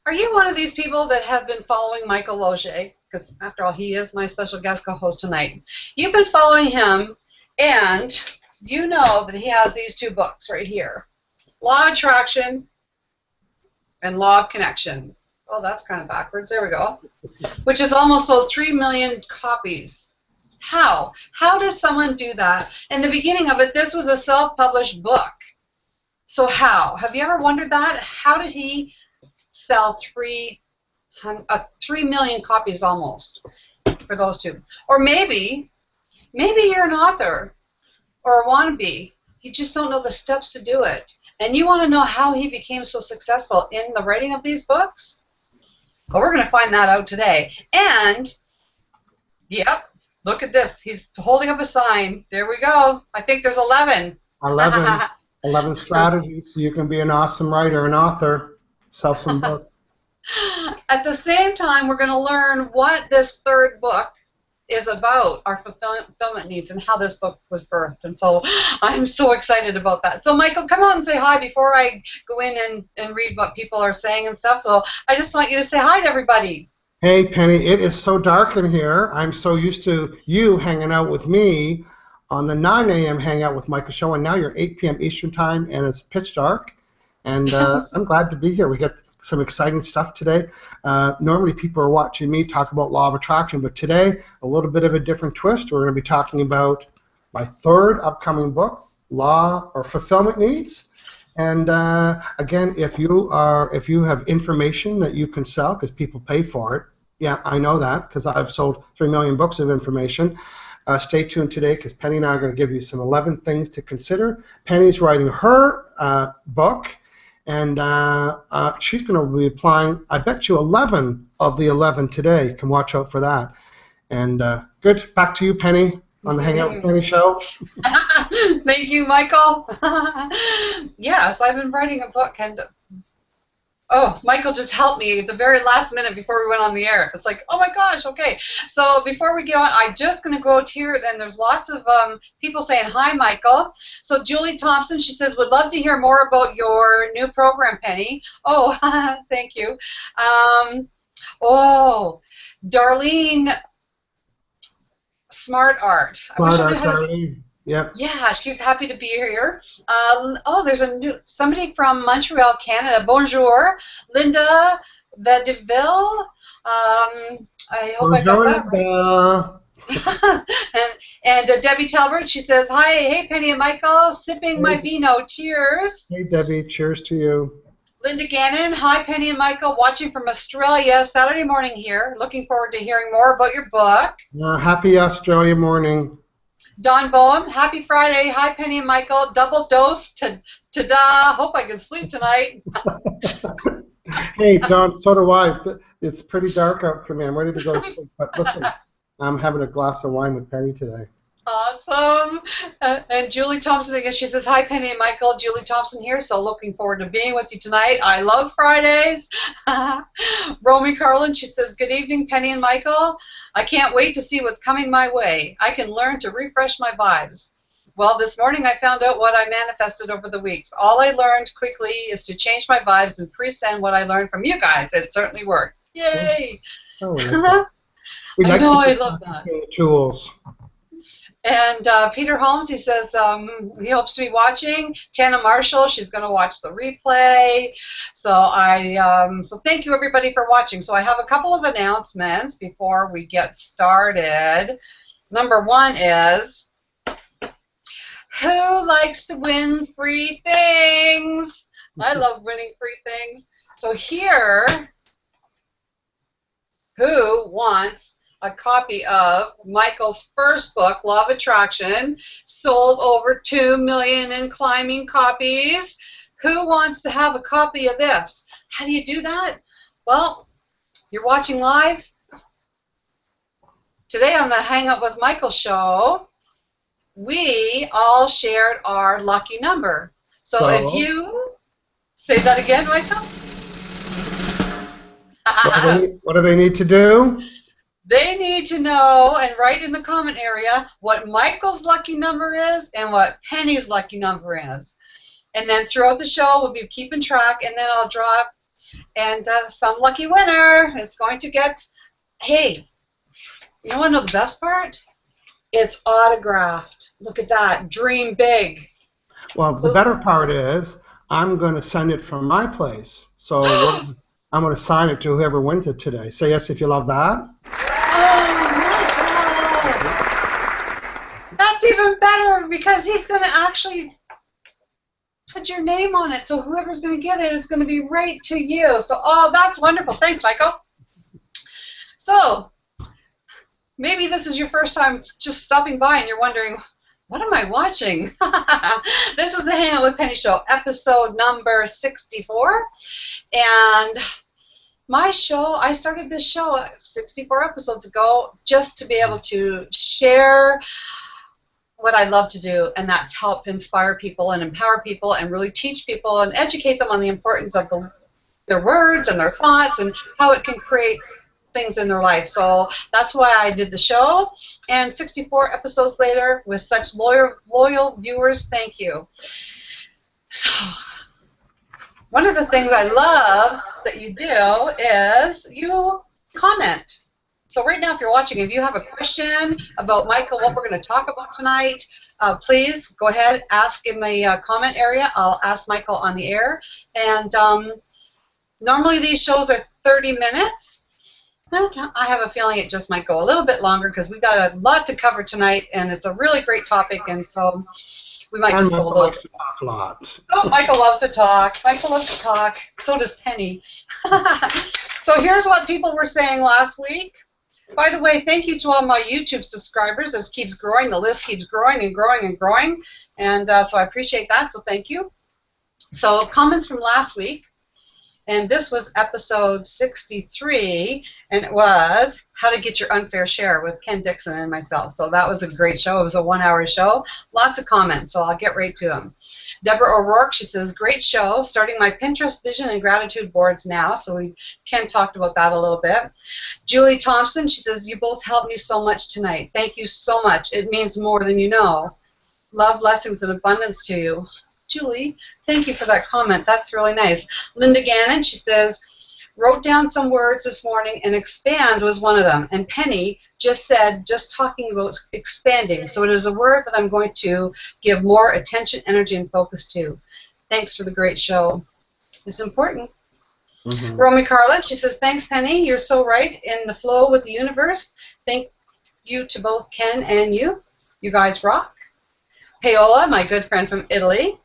Are you one of these people that have been following Michael Losier? Because after all, he is my special guest co-host tonight. You've been following him, and you know that he has these two books right here, Law of Attraction and Law of Connection. Oh, that's kind of backwards. There we go. Which is almost sold 3 million copies. How? How does someone do that? In the beginning of it, this was a self-published book. So how? Have you ever wondered that? How did he sell 3 million copies almost for those two? Or maybe you're an author or a wannabe. You just don't know the steps to do it. And you want to know how he became so successful in the writing of these books? Well, we're going to find that out today. And, yep, look at this. He's holding up a sign. There we go. I think there's 11. 11 strategies so you can be an awesome writer and author. Sell some books. At the same time, we're going to learn what this third book is about, our fulfillment needs, and how this book was birthed. And so I'm so excited about that. So Michael, come out and say hi before I go in and read what people are saying and stuff. So I just want you to say hi to everybody. Hey, Penny, it is so dark in here. I'm so used to you hanging out with me on the 9 a.m. Hangout with Michael show, and now you're 8 p.m. Eastern time, and it's pitch dark. And I'm glad to be here. We got some exciting stuff today. Normally people are watching me talk about Law of Attraction, but today a little bit of a different twist. We're going to be talking about my third upcoming book, Law or Fulfillment Needs. And again, if you have information that you can sell because people pay for it, yeah, I know that because I've sold 3 million books of information. Stay tuned today because Penny and I are going to give you some 11 things to consider. Penny's writing her book. And she's going to be applying, I bet you, 11 of the 11 today. You can watch out for that. And good. Back to you, Penny, on the Hangout with Penny show. Thank you, Michael. Yes, I've been writing a book. And oh, Michael just helped me at the very last minute before we went on the air. It's like, oh my gosh, okay. So before we get on, I'm just going to go out here, and there's lots of people saying, hi, Michael. So Julie Thompson, she says, would love to hear more about your new program, Penny. Oh, thank you. Oh, Darlene Smart Art. Darlene. Yep. Yeah, she's happy to be here. Oh, there's somebody from Montreal, Canada. Bonjour, Linda Vedeville. I hope I got that right. and Debbie Talbert, she says, hi, hey, Penny and Michael, sipping my vino, cheers. Hey, Debbie, cheers to you. Linda Gannon, hi, Penny and Michael, watching from Australia, Saturday morning here. Looking forward to hearing more about your book. Happy Australia morning. Don Boehm, happy Friday. Hi, Penny and Michael. Double dose. Ta-da. Hope I can sleep tonight. Hey, Don, so do I. It's pretty dark out for me. I'm ready to go to sleep. But listen, I'm having a glass of wine with Penny today. Awesome. And Julie Thompson again, she says, hi, Penny and Michael. Julie Thompson here, so looking forward to being with you tonight. I love Fridays. Romy Carlin, she says, good evening, Penny and Michael. I can't wait to see what's coming my way. I can learn to refresh my vibes. Well, this morning I found out what I manifested over the weeks. All I learned quickly is to change my vibes and pre-send what I learned from you guys. It certainly worked. Yay! Oh, I know, I love that. Tools. And Peter Holmes, he says he hopes to be watching. Tana Marshall, she's going to watch the replay. So so thank you everybody for watching. So I have a couple of announcements before we get started. Number one is, who likes to win free things? I love winning free things. So here, who wants a copy of Michael's first book, Law of Attraction, sold over 2 million and climbing copies? Who wants to have a copy of this? How do you do that? Well, you're watching live today on the Hangout with Michael show. We all shared our lucky number. So if you say that again, Michael. What do they need to do? They need to know and write in the comment area what Michael's lucky number is and what Penny's lucky number is. And then throughout the show, we'll be keeping track, and then I'll drop And some lucky winner is going to get, hey, you want to know the best part? It's autographed. Look at that. Dream big. Well, the better part is I'm going to send it from my place. So I'm going to sign it to whoever wins it today. Say yes if you love that. Oh, Michael. That's even better because he's going to actually put your name on it. So whoever's going to get it is going to be right to you. So, oh, that's wonderful. Thanks, Michael. So maybe this is your first time just stopping by and you're wondering, what am I watching? This is the Hangout with Penny show, episode number 64. And my show, I started this show 64 episodes ago just to be able to share what I love to do, and that's help inspire people and empower people and really teach people and educate them on the importance of their words and their thoughts and how it can create things in their life. So that's why I did the show. And 64 episodes later, with such loyal viewers, thank you. So one of the things I love that you do is you comment. So right now, if you're watching, if you have a question about Michael, what we're going to talk about tonight, please go ahead, ask in the comment area. I'll ask Michael on the air. And normally these shows are 30 minutes. I have a feeling it just might go a little bit longer because we've got a lot to cover tonight, and it's a really great topic, and so we might just go a little. Likes to talk a lot. Oh, Michael loves to talk. Michael loves to talk. So does Penny. So here's what people were saying last week. By the way, thank you to all my YouTube subscribers. This keeps growing. The list keeps growing and growing and growing, and so I appreciate that, so thank you. So comments from last week. And this was episode 63, and it was How to Get Your Unfair Share with Ken Dixon and myself. So that was a great show. It was a 1-hour show. Lots of comments, so I'll get right to them. Deborah O'Rourke, she says, great show. Starting my Pinterest vision and gratitude boards now. So Ken talked about that a little bit. Julie Thompson, she says, you both helped me so much tonight. Thank you so much. It means more than you know. Love, blessings, and abundance to you. Julie, thank you for that comment. That's really nice. Linda Gannon, she says, wrote down some words this morning, and expand was one of them. And Penny just said, just talking about expanding. So it is a word that I'm going to give more attention, energy, and focus to. Thanks for the great show. It's important. Mm-hmm. Romy Carlin, she says, thanks, Penny. You're so right in the flow with the universe. Thank you to both Ken and you. You guys rock. Paola, my good friend from Italy.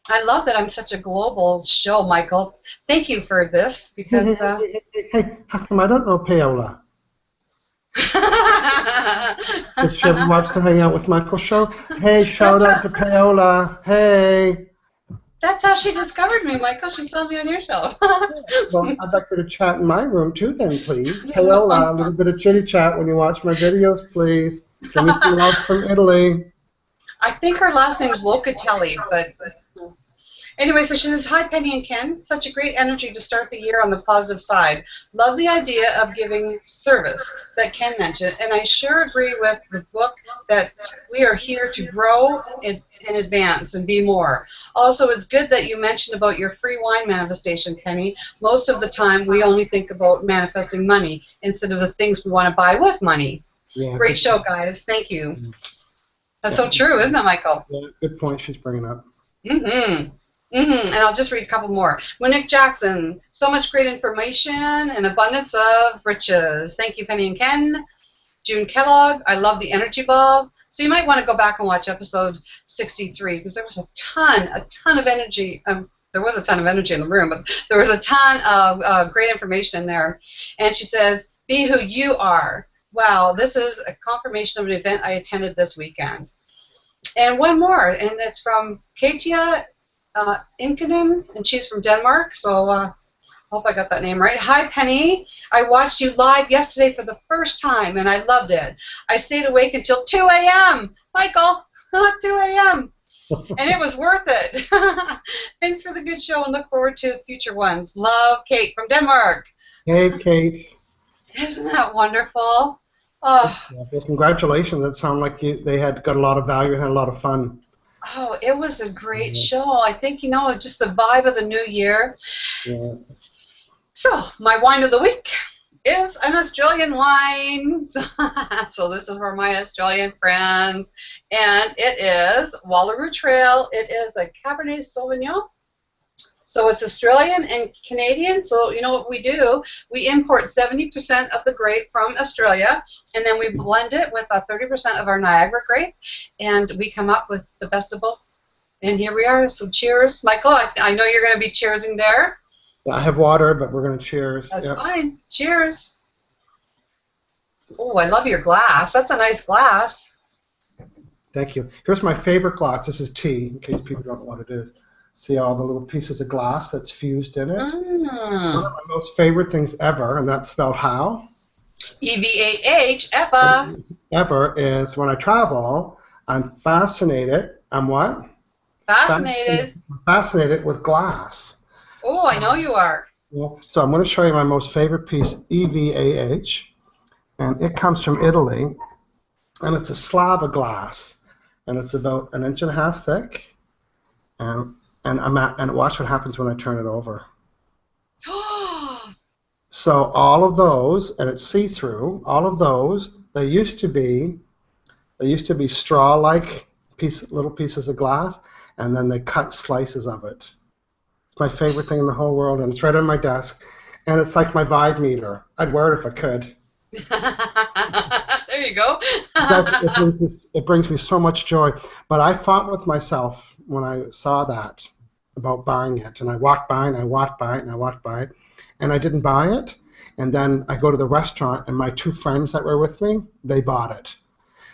I love that I'm such a global show, Michael. Thank you for this, because... Hey, how come I don't know Paola? Did she ever watch the Hangout with Michael show? Hey, shout out to Paola. Hey. That's how she discovered me, Michael. She saw me on your show. Well, I'd like her to chat in my room, too, then, please. Paola, a little bit of chitty-chat when you watch my videos, please. Give me some love from Italy. I think her last name is Locatelli, but anyway, so she says, hi, Penny and Ken. Such a great energy to start the year on the positive side. Love the idea of giving service that Ken mentioned, and I sure agree with the book that we are here to grow and advance and be more. Also, it's good that you mentioned about your free wine manifestation, Penny. Most of the time, we only think about manifesting money instead of the things we want to buy with money. Yeah, great show, guys. Thank you. Mm-hmm. That's so true, isn't it, Michael? Yeah, good point she's bringing up. Mm-hmm. And I'll just read a couple more. Monique Jackson, so much great information and abundance of riches. Thank you, Penny and Ken. June Kellogg, I love the energy ball. So you might want to go back and watch episode 63 because there was a ton of energy. There was a ton of energy in the room, but there was a ton of great information in there. And she says, be who you are. Wow, this is a confirmation of an event I attended this weekend. And one more, and it's from Katia Inkinen, and she's from Denmark, so I hope I got that name right. Hi, Penny. I watched you live yesterday for the first time, and I loved it. I stayed awake until 2 a.m. Michael, 2 a.m. And it was worth it. Thanks for the good show, and look forward to future ones. Love, Kate from Denmark. Hey, Kate. Isn't that wonderful? Oh. Well, congratulations. That sounded like they had got a lot of value and had a lot of fun. Oh, it was a great show. I think, just the vibe of the new year. Yeah. So, my wine of the week is an Australian wine. So this is for my Australian friends. And it is Wallaroo Trail. It is a Cabernet Sauvignon. So it's Australian and Canadian. So you know what we do? We import 70% of the grape from Australia, and then we blend it with 30% of our Niagara grape, and we come up with the best of both. And here we are. So cheers. Michael, I know you're going to be cheersing there. I have water, but we're going to cheers. That's fine. Cheers. Oh, I love your glass. That's a nice glass. Thank you. Here's my favorite glass. This is tea, in case people don't know what it is. See all the little pieces of glass that's fused in it? One of my most favorite things ever, and that's spelled how? EVAH, ever. Ever is when I travel, I'm fascinated. I'm what? Fascinated. Fascinated with glass. Oh, I know you are. Well, so I'm going to show you my most favorite piece, EVAH, and it comes from Italy, and it's a slab of glass, and it's about 1.5 inches thick, and watch what happens when I turn it over. So all of those, and it's see-through. All of those, they used to be straw-like little pieces of glass, and then they cut slices of it. It's my favorite thing in the whole world, and it's right on my desk. And it's like my vibe meter. I'd wear it if I could. There you go. It brings me so much joy. But I fought with myself when I saw that about buying it. And I walked by and I walked by it and I walked by it. And I didn't buy it. And then I go to the restaurant and my 2 friends that were with me, they bought it.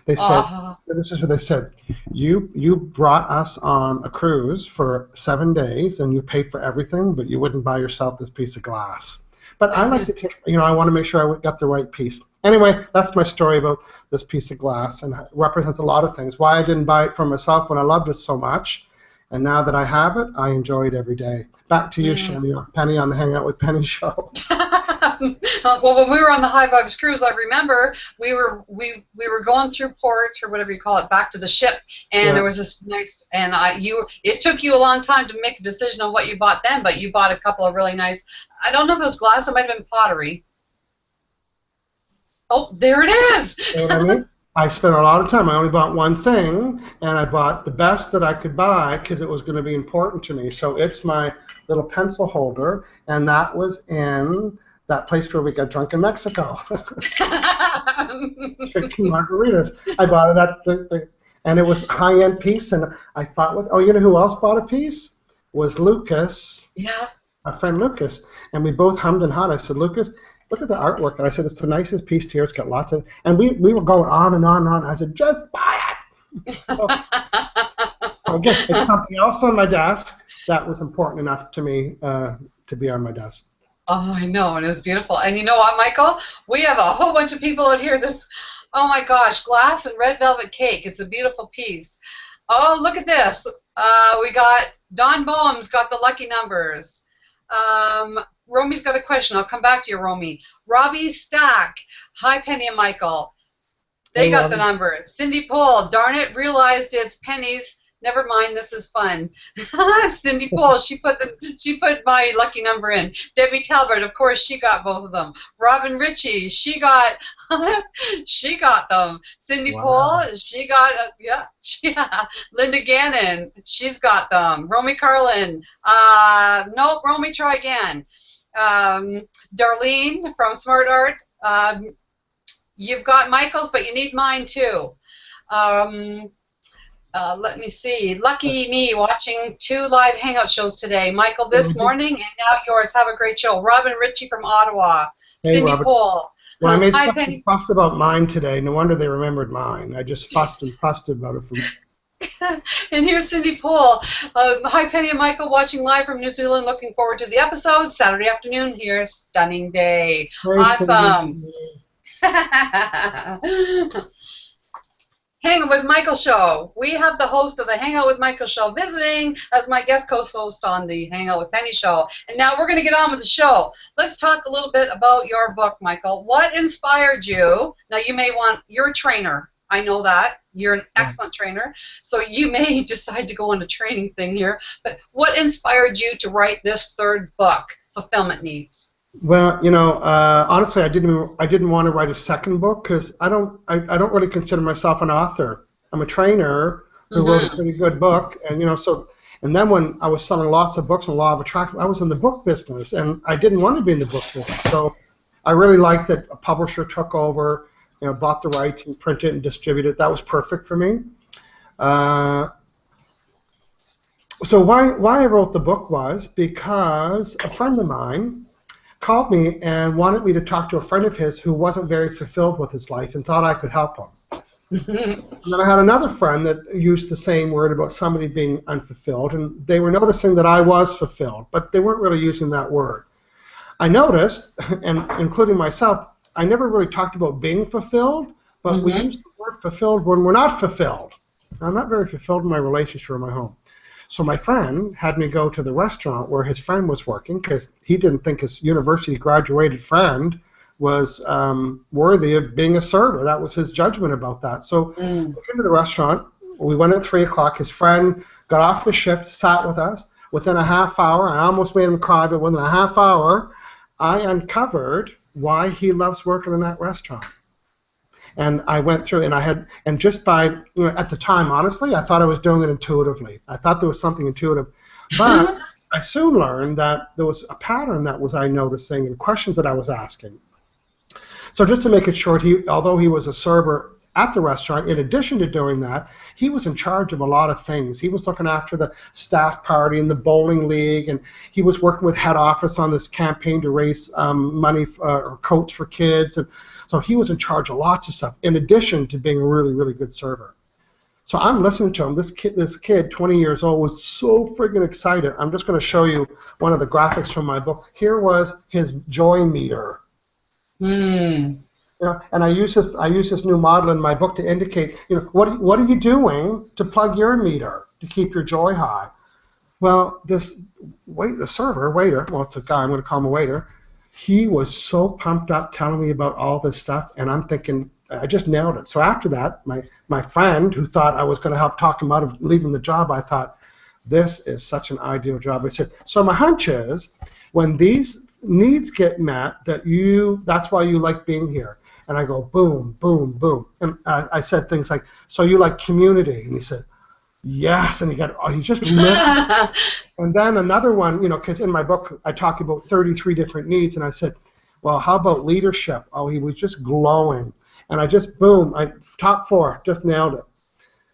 They said, this is what they said, you brought us on a cruise for 7 days and you paid for everything, but you wouldn't buy yourself this piece of glass. But I like to take, I want to make sure I got the right piece. Anyway, that's my story about this piece of glass, and it represents a lot of things. Why I didn't buy it for myself when I loved it so much, and now that I have it, I enjoy it every day. Back to you, Penny, on the Hangout with Penny show. Well, when we were on the High Vibes cruise, I remember we were going through port, or whatever you call it, back to the ship, and there was this nice, and it took you a long time to make a decision on what you bought then, but you bought a couple of really nice, I don't know if it was glass, it might have been pottery. Oh, there it is. You know what I mean? I spent a lot of time. I only bought one thing, and I bought the best that I could buy because it was going to be important to me. So it's my little pencil holder, and that was in that place where we got drunk in Mexico. Drinking margaritas. I bought it at and it was a high-end piece, and I fought with, you know who else bought a piece? Was Lucas. Yeah. My friend Lucas. And we both hummed and hawed. I said, Lucas, look at the artwork. And I said, it's the nicest piece here. It's got lots of, and we were going on and on and on. I said, just buy it. So, again, it's something else on my desk that was important enough to me to be on my desk. Oh, I know, and it was beautiful. And you know what, Michael? We have a whole bunch of people out here that's, oh my gosh, glass and red velvet cake. It's a beautiful piece. Oh, look at this. We got Don Boehm's got the lucky numbers. Romy's got a question. I'll come back to you, Romy. Robbie Stack. Hi, Penny and Michael. They got the number. Cindy Pohl. Darn it, realized it's Penny's. Never mind, this is fun. Cindy Pohl, she put my lucky number in. Debbie Talbert, of course, she got both of them. Robin Ritchie, she got them. Cindy Pohl, she got Linda Gannon, she's got them. Romy Carlin, nope, Romy, try again. Darlene from Smart Art, you've got Michael's, but you need mine too. Let me see. Lucky me, watching 2 live Hangout shows today. Michael this morning, and now yours. Have a great show. Robin Ritchie from Ottawa. Hey, Cindy Pohl. Well, I made Hi, such Penny. a fuss about mine today. No wonder they remembered mine. I just fussed about it. And here's Cindy Pohl. Hi, Penny and Michael, watching live from New Zealand. Looking forward to the episode. Saturday afternoon here. Stunning day. Hey, awesome. Hang with Michael show. We have the host of the Hangout with Michael show visiting as my guest co-host on the Hangout with Penny show. And now we're going to get on with the show. Let's talk a little bit about your book, Michael. What inspired you? Now you're a trainer. I know that. You're an excellent trainer. So you may decide to go on a training thing here. But what inspired you to write this 3rd book, Fulfillment Needs? Well, honestly, I didn't want to write a second book because I don't really consider myself an author. I'm a trainer who wrote a Mm-hmm. pretty good book, and and then when I was selling lots of books and law of attraction, I was in the book business, and I didn't want to be in the book business. So I really liked that a publisher took over, bought the rights and printed and distributed it. That was perfect for me. Uh, so why I wrote the book was because a friend of mine called me and wanted me to talk to a friend of his who wasn't very fulfilled with his life and thought I could help him. And then I had another friend that used the same word about somebody being unfulfilled, and they were noticing that I was fulfilled, but they weren't really using that word. I noticed, and including myself, I never really talked about being fulfilled, but we Mm-hmm. use the word fulfilled when we're not fulfilled. I'm not very fulfilled in my relationship or my home. So my friend had me go to the restaurant where his friend was working because he didn't think his university graduated friend was worthy of being a server. That was his judgment about that. So Mm. we came to the restaurant. We went at 3 o'clock. His friend got off the shift, sat with us. Within a half hour, I almost made him cry, but within a half hour, I uncovered why he loves working in that restaurant. And I went through, and just by, at the time, honestly, I thought I was doing it intuitively. I thought there was something intuitive. But I soon learned that there was a pattern that was I noticing and questions that I was asking. So just to make it short, although he was a server at the restaurant, in addition to doing that, he was in charge of a lot of things. He was looking after the staff party and the bowling league, and he was working with head office on this campaign to raise money or coats for kids. And so he was in charge of lots of stuff, in addition to being a really, really good server. So I'm listening to him. This kid, 20 years old, was so friggin' excited. I'm just going to show you one of the graphics from my book. Here was his joy meter. Mm. And I use this new model in my book to indicate, what are you doing to plug your meter to keep your joy high? Well, the waiter, well, it's a guy, I'm going to call him a waiter. He was so pumped up telling me about all this stuff, and I'm thinking, I just nailed it. So after that, my friend who thought I was going to help talk him out of leaving the job, I thought, this is such an ideal job. I said, so my hunch is when these needs get met, that's why you like being here. And I go, boom, boom, boom. And I said things like, so you like community? And he said, yes. And he just lit. And then another one, because in my book I talk about 33 different needs, and I said, well, how about leadership? Oh, he was just glowing. And top 4, just nailed it.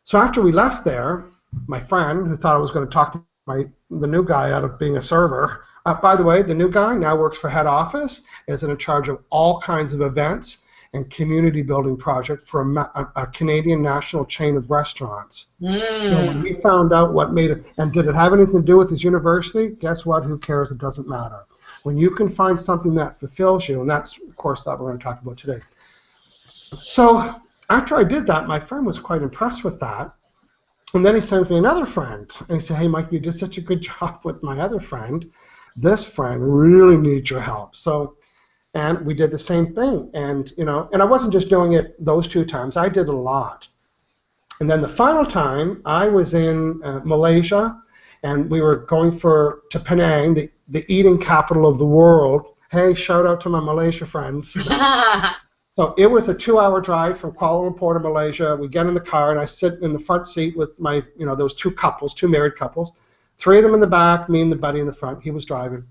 So after we left there, my friend, who thought I was going to talk the new guy out of being a server, by the way, the new guy now works for head office, is in charge of all kinds of events and community building project for a Canadian national chain of restaurants. Mm. So when he found out what made it, and did it have anything to do with his university? Guess what? Who cares? It doesn't matter. When you can find something that fulfills you, and that's, of course, that we're going to talk about today. So after I did that, my friend was quite impressed with that. And then he sends me another friend. And he said, hey, Mike, you did such a good job with my other friend. This friend really needs your help. And we did the same thing. And I wasn't just doing it those 2 times. I did a lot. And then the final time, I was in Malaysia, and we were going to Penang, the eating capital of the world. Hey, shout out to my Malaysia friends. So it was a 2-hour drive from Kuala Lumpur to Malaysia. We get in the car, and I sit in the front seat with my, those 2 couples, 2 married couples. 3 of them in the back, me and the buddy in the front. He was driving.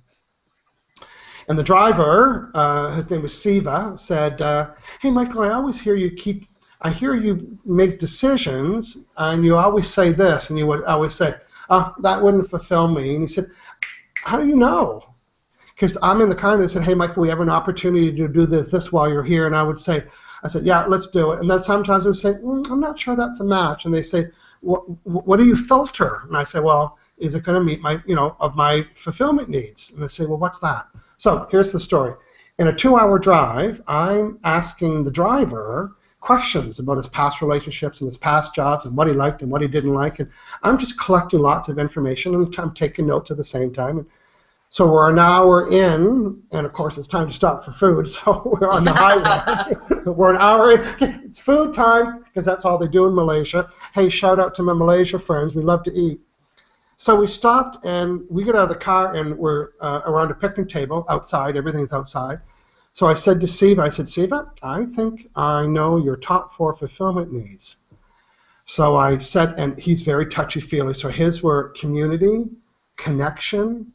And the driver, his name was Siva, said, hey, Michael, I hear you make decisions, and you always say this, and you would always say, that wouldn't fulfill me. And he said, how do you know? Because I'm in the car, and they said, hey, Michael, we have an opportunity to do this while you're here. And I said, yeah, let's do it. And then sometimes I would say, I'm not sure that's a match. And they say, what do you filter? And I say, well, is it going to meet my fulfillment needs? And they say, well, what's that? So here's the story. In a 2-hour drive, I'm asking the driver questions about his past relationships and his past jobs and what he liked and what he didn't like. And I'm just collecting lots of information, and I'm taking notes at the same time. And so we're an hour in, and of course it's time to stop for food, so we're on the highway. We're an hour in. Okay, it's food time, because that's all they do in Malaysia. Hey, shout out to my Malaysia friends. We love to eat. So we stopped, and we get out of the car, and we're around a picnic table outside. Everything's outside. So I said to Siva, I think I know your top 4 fulfillment needs. So I said, and he's very touchy-feely. So his were community, connection,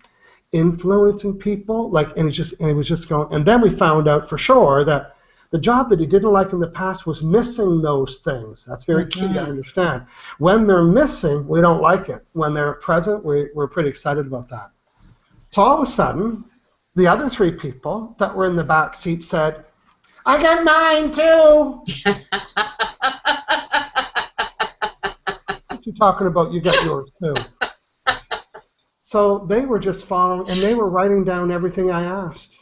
influencing people, and he was just going. And then we found out for sure that the job that he didn't like in the past was missing those things. That's very key, I understand. When they're missing, we don't like it. When they're present, we're pretty excited about that. So all of a sudden, the other 3 people that were in the back seat said, I got mine too. What you talking about? You got yours too. So they were just following, and they were writing down everything I asked.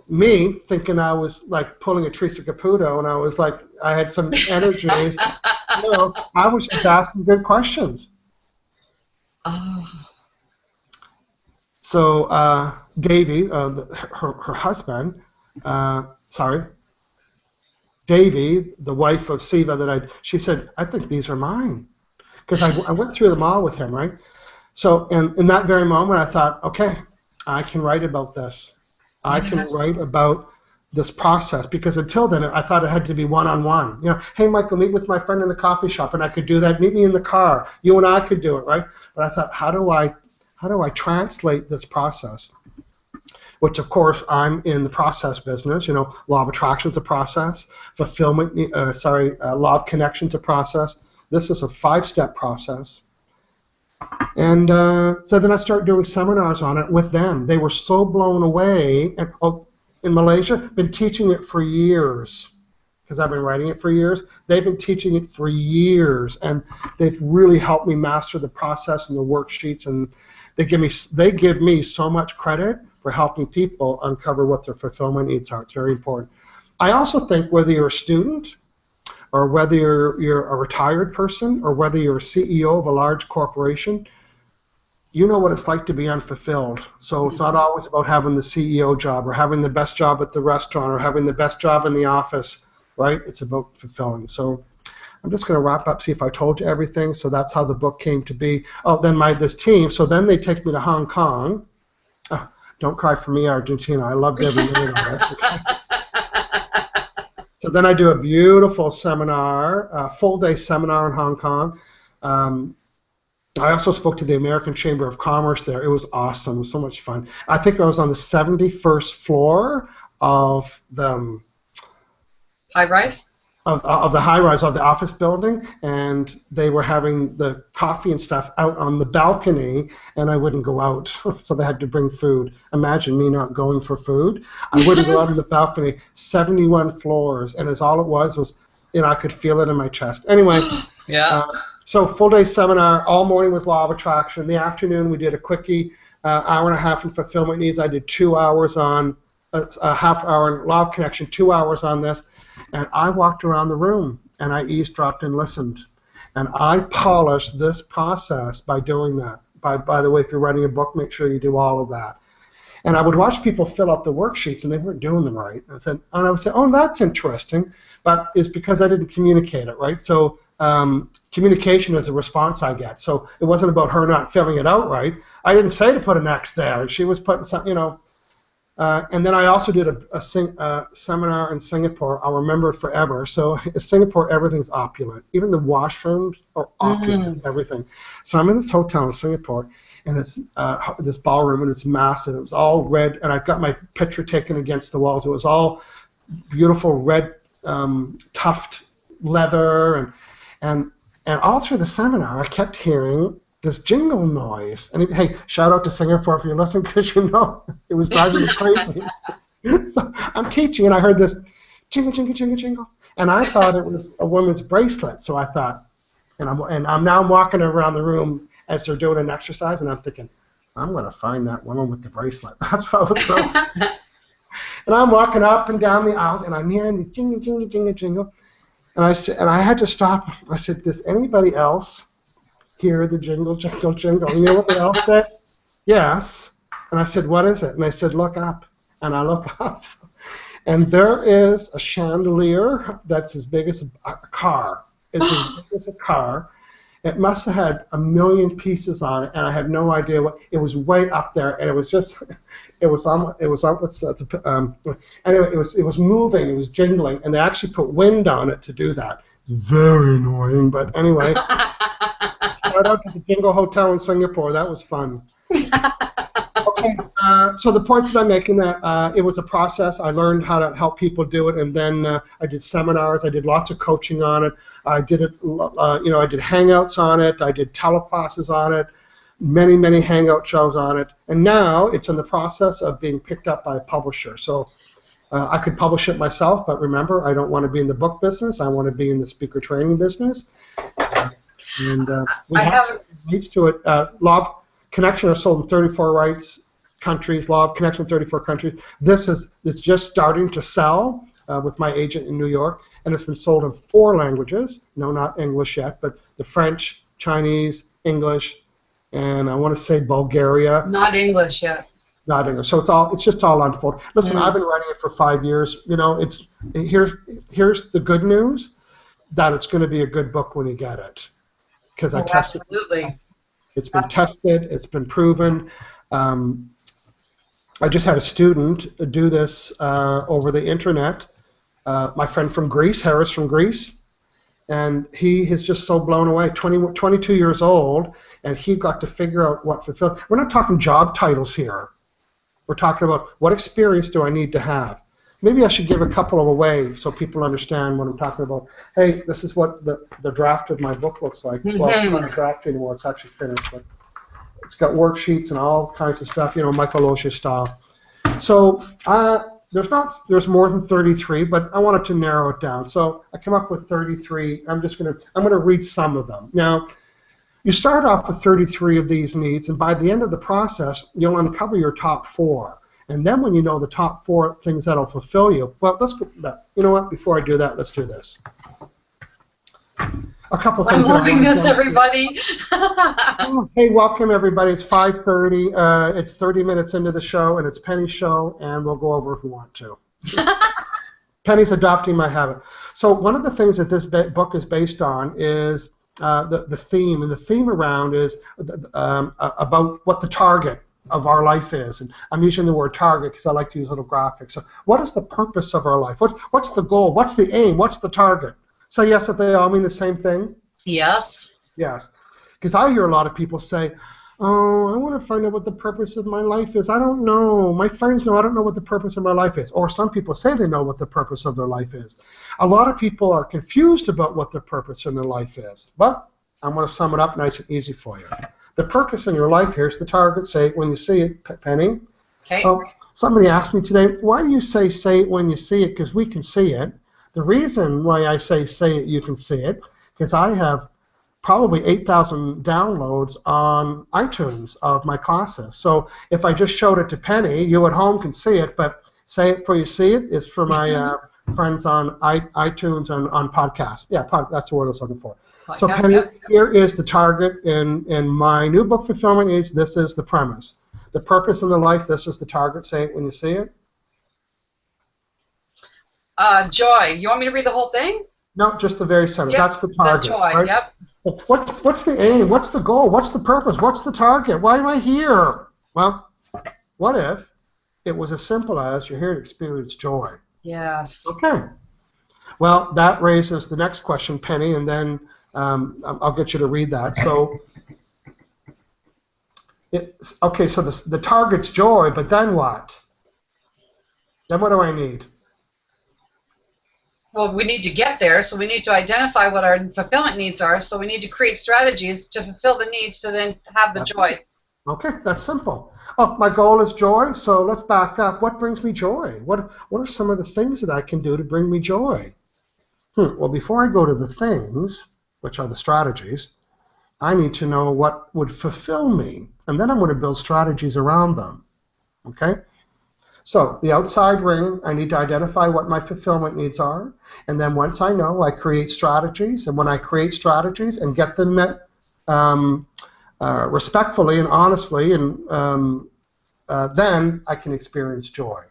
Me, thinking I was like pulling a Teresa Caputo, and I was like, I had some energy. I was just asking good questions. Oh. So Davy, her husband, Davy, the wife of Siva, she said, I think these are mine. Because I went through them all with him, right? So in that very moment, I thought, okay, I can write about this. I can write about this process, because until then I thought it had to be one-on-one. Hey Michael, meet with my friend in the coffee shop, and I could do that. Meet me in the car. You and I could do it, right? But I thought, how do I translate this process? Which of course I'm in the process business. Law of attraction's a process. Fulfillment, law of connection's a process. This is a 5-step process. And so then I started doing seminars on it with them. They were so blown away. And, in Malaysia, been teaching it for years, because I've been writing it for years. They've been teaching it for years, and they've really helped me master the process and the worksheets. And they give me so much credit for helping people uncover what their fulfillment needs are. It's very important. I also think whether you're a student, or whether you're a retired person, or whether you're a CEO of a large corporation, you know what it's like to be unfulfilled. So it's not always about having the CEO job, or having the best job at the restaurant, or having the best job in the office, right? It's about fulfilling. So I'm just going to wrap up, see if I told you everything. So that's how the book came to be. Oh, then this team. So then they take me to Hong Kong. Oh, don't cry for me, Argentina. I loved every minute of it. Okay? So then I do a beautiful seminar, a full-day seminar in Hong Kong. I also spoke to the American Chamber of Commerce there. It was awesome. It was so much fun. I think I was on the 71st floor of the high-rise? Of the high-rise of the office building, and they were having the coffee and stuff out on the balcony, and I wouldn't go out, so they had to bring food. Imagine me not going for food. I wouldn't go out on the balcony. 71 floors, and all it was, I could feel it in my chest. Anyway, so full-day seminar, all morning was law of attraction. In the afternoon, we did a quickie, hour and a half in fulfillment needs. I did 2 hours on, a half hour in law of connection, 2 hours on this. And I walked around the room, and I eavesdropped and listened. And I polished this process by doing that. By the way, if you're writing a book, make sure you do all of that. And I would watch people fill out the worksheets, and they weren't doing them right. And I would say, oh, that's interesting. But it's because I didn't communicate it, right? So communication is a response I get. So it wasn't about her not filling it out right. I didn't say to put an X there. And she was putting something, and then I also did a seminar in Singapore. I'll remember it forever. So in Singapore, everything's opulent. Even the washrooms are opulent, everything. So I'm in this hotel in Singapore, and it's this ballroom, and it's massive. It was all red, and I've got my picture taken against the walls. It was all beautiful red tuft leather, and all through the seminar, I kept hearing this jingle noise. And hey, shout out to Singapore if you're listening, because it was driving me crazy. So I'm teaching, and I heard this jingle, jingle, jingle, jingle, and I thought it was a woman's bracelet. So I thought, and I'm now walking around the room as they're doing an exercise, and I'm thinking, I'm going to find that woman with the bracelet. That's what I was doing. And I'm walking up and down the aisles, and I'm hearing the jingle, jingle, jingle, jingle, and I had to stop. I said, does anybody else hear the jingle, jingle, jingle? And you know what they all said? Yes. And I said, what is it? And they said, look up. And I look up. And there is a chandelier that's as big as a car. It's as big as a car. It must have had 1,000,000 pieces on it, and I had no idea what. It was way up there, and it was just, it was on. What's that? Anyway, it was moving, it was jingling, and they actually put wind on it to do that. Very annoying, but anyway. Shout out to the Jingle Hotel in Singapore. That was fun. Okay, so the points that I'm making, that it was a process. I learned how to help people do it, and then I did seminars. I did lots of coaching on it. I did it, I did hangouts on it. I did teleclasses on it. Many hangout shows on it, and now it's in the process of being picked up by a publisher. So I could publish it myself, but remember, I don't want to be in the book business. I want to be in the speaker training business. And we have leads to it. Law of Connection are sold in 34 countries. Law of Connection in 34 countries. It's just starting to sell with my agent in New York, and it's been sold in 4 languages. No, not English yet, but the French, Chinese, English, and I want to say Bulgaria. Not English yet. Not English. So it's just all unfolded. Listen, I've been writing it for 5 years. Here's the good news, that it's going to be a good book when you get it. Because I tested it. Absolutely. It's been tested. It's been proven. I just had a student do this over the internet. My friend from Greece, Harris from Greece, and he is just so blown away. 22 years old, and he got to figure out what fulfills. We're not talking job titles here. We're talking about what experience do I need to have. Maybe I should give a couple of away so people understand what I'm talking about. Hey, this is what the draft of my book looks like. Well, it's not a draft anymore. It's actually finished, but it's got worksheets and all kinds of stuff, Michael Losier style. So there's more than 33, but I wanted to narrow it down. So I came up with 33. I'm gonna read some of them. Now, you start off with 33 of these needs, and by the end of the process, you'll uncover your top 4. And then when you know the top 4 things that'll fulfill you, well, let's go. You know what? Before I do that, let's do this. A couple things. I'm loving this, everybody. Hey, welcome everybody. It's 5:30. It's 30 minutes into the show, and it's Penny's show, and we'll go over if we want to. Penny's adopting my habit. So one of the things that this book is based on is the theme, and the theme around is about what the target of our life is, and I'm using the word target because I like to use little graphics. So what is the purpose of our life? What's the goal? What's the aim? What's the target? So yes, if they all mean the same thing? Yes. Yes. Because I hear a lot of people say, oh, I want to find out what the purpose of my life is. I don't know. My friends know I don't know what the purpose of my life is. Or some people say they know what the purpose of their life is. A lot of people are confused about what the purpose in their life is. But I'm going to sum it up nice and easy for you. The purpose in your life, here's the target. Say it when you see it, Penny. Okay. Somebody asked me today, why do you say it when you see it? Because we can see it. The reason why I say it, you can see it, because I have probably 8,000 downloads on iTunes of my classes. So if I just showed it to Penny, you at home can see it, but say it before you see it is for my friends on iTunes and on podcasts. Yeah, that's the word I was looking for. So Penny, here is the target in my new book, Fulfillment Needs. This is the premise. The purpose in the life, this is the target. Say it when you see it. Joy. You want me to read the whole thing? No, just the very center. Yep, that's the target. The joy, right? yep. What's the aim? What's the goal? What's the purpose? What's the target? Why am I here? Well, what if it was as simple as you're here to experience joy? Yes. Okay. Well, that raises the next question, Penny, and then I'll get you to read that. So, so the target's joy, but then what? Then what do I need? Well, we need to get there, so we need to identify what our fulfillment needs are, so we need to create strategies to fulfill the needs to then have the joy. Okay, that's simple. Oh, my goal is joy, so let's back up. What brings me joy? What are some of the things that I can do to bring me joy? Well, before I go to the things, which are the strategies, I need to know what would fulfill me, and then I'm going to build strategies around them. Okay? So the outside ring, I need to identify what my fulfillment needs are, and then once I know, I create strategies, and when I create strategies and get them met respectfully and honestly, and then I can experience joy.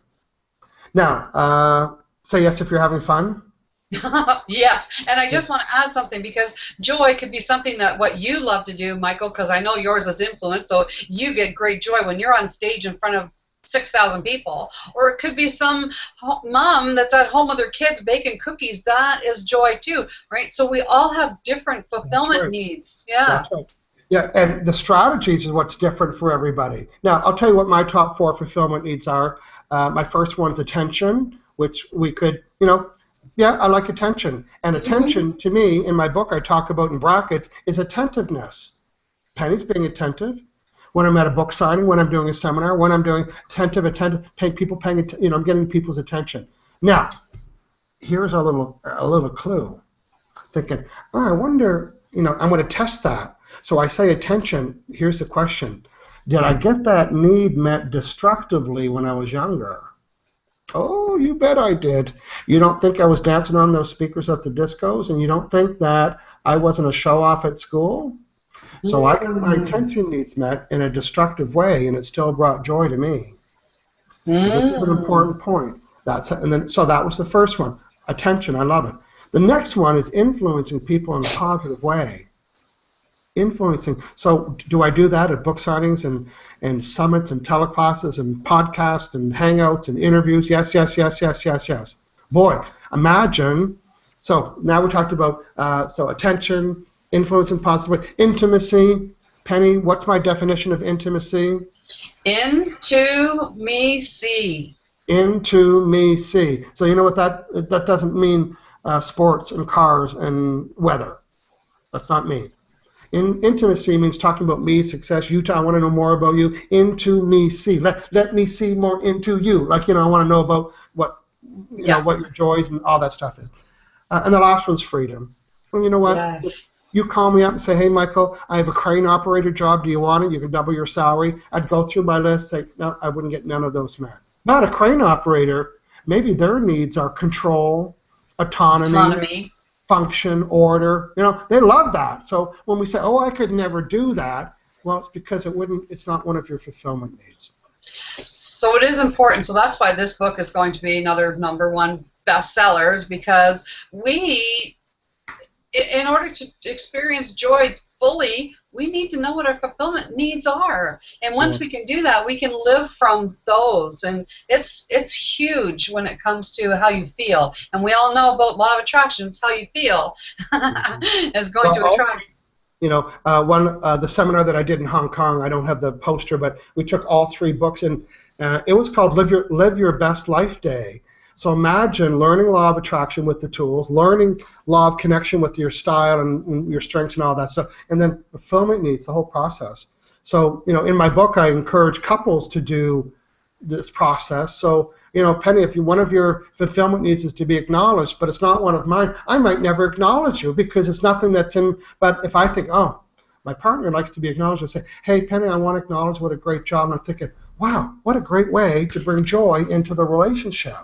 Now, say yes if you're having fun. Yes, and I just want to add something because joy could be something that what you love to do, Michael, because I know yours is influence, so you get great joy when you're on stage in front of 6,000 people, or it could be some mom that's at home with her kids baking cookies. That is joy too, right? So we all have different That's fulfillment right. needs. Yeah. That's right. Yeah, and the strategies is what's different for everybody. Now, I'll tell you what my top 4 fulfillment needs are. My first one's attention, which we could, yeah, I like attention. And attention, to me, in my book, I talk about in brackets, is attentiveness. Penny's being attentive. When I'm at a book signing, when I'm doing a seminar, when I'm doing attentive, I'm getting people's attention. Now, here's a little clue. Thinking, oh, I wonder, I'm going to test that. So I say attention. Here's the question. Did I get that need met destructively when I was younger? Oh, you bet I did. You don't think I was dancing on those speakers at the discos, and you don't think that I wasn't a show-off at school? So I got my attention needs met in a destructive way, and it still brought joy to me. So this is an important point. So that was the first one. Attention, I love it. The next one is influencing people in a positive way. Influencing. So do I do that at book signings and summits and teleclasses and podcasts and hangouts and interviews? Yes, yes, yes, yes, yes, yes. Boy, imagine. So now we talked about attention, influence in positive way, intimacy. Penny, what's my definition of intimacy? Into me see. Into me see. So you know what that doesn't mean sports and cars and weather. That's not me. Intimacy means talking about me, success, you. I want to know more about you. Into me see. Let me see more into you. Like, I want to know about what what your joys and all that stuff is. And the last one's freedom. Well, you know what? Yes. You call me up and say, hey, Michael, I have a crane operator job. Do you want it? You can double your salary. I'd go through my list, say, no, I wouldn't get none of those met. Not a crane operator. Maybe their needs are control, autonomy, function, order. They love that. So when we say, oh, I could never do that, well, it's because it's not one of your fulfillment needs. So it is important. So that's why this book is going to be another #1 bestsellers, because we, in order to experience joy fully, we need to know what our fulfillment needs are. And once we can do that, we can live from those. And it's huge when it comes to how you feel. And we all know about law of attraction. It's how you feel is going to attract. The seminar that I did in Hong Kong, I don't have the poster, but we took all 3 books, and it was called Live Your Best Life Day. So imagine learning law of attraction with the tools, learning law of connection with your style and your strengths and all that stuff, and then fulfillment needs, the whole process. So, in my book, I encourage couples to do this process. So, Penny, if one of your fulfillment needs is to be acknowledged, but it's not one of mine, I might never acknowledge you because it's nothing that's in. But if I think, oh, my partner likes to be acknowledged, I say, hey, Penny, I want to acknowledge what a great job. And I'm thinking, wow, what a great way to bring joy into the relationship.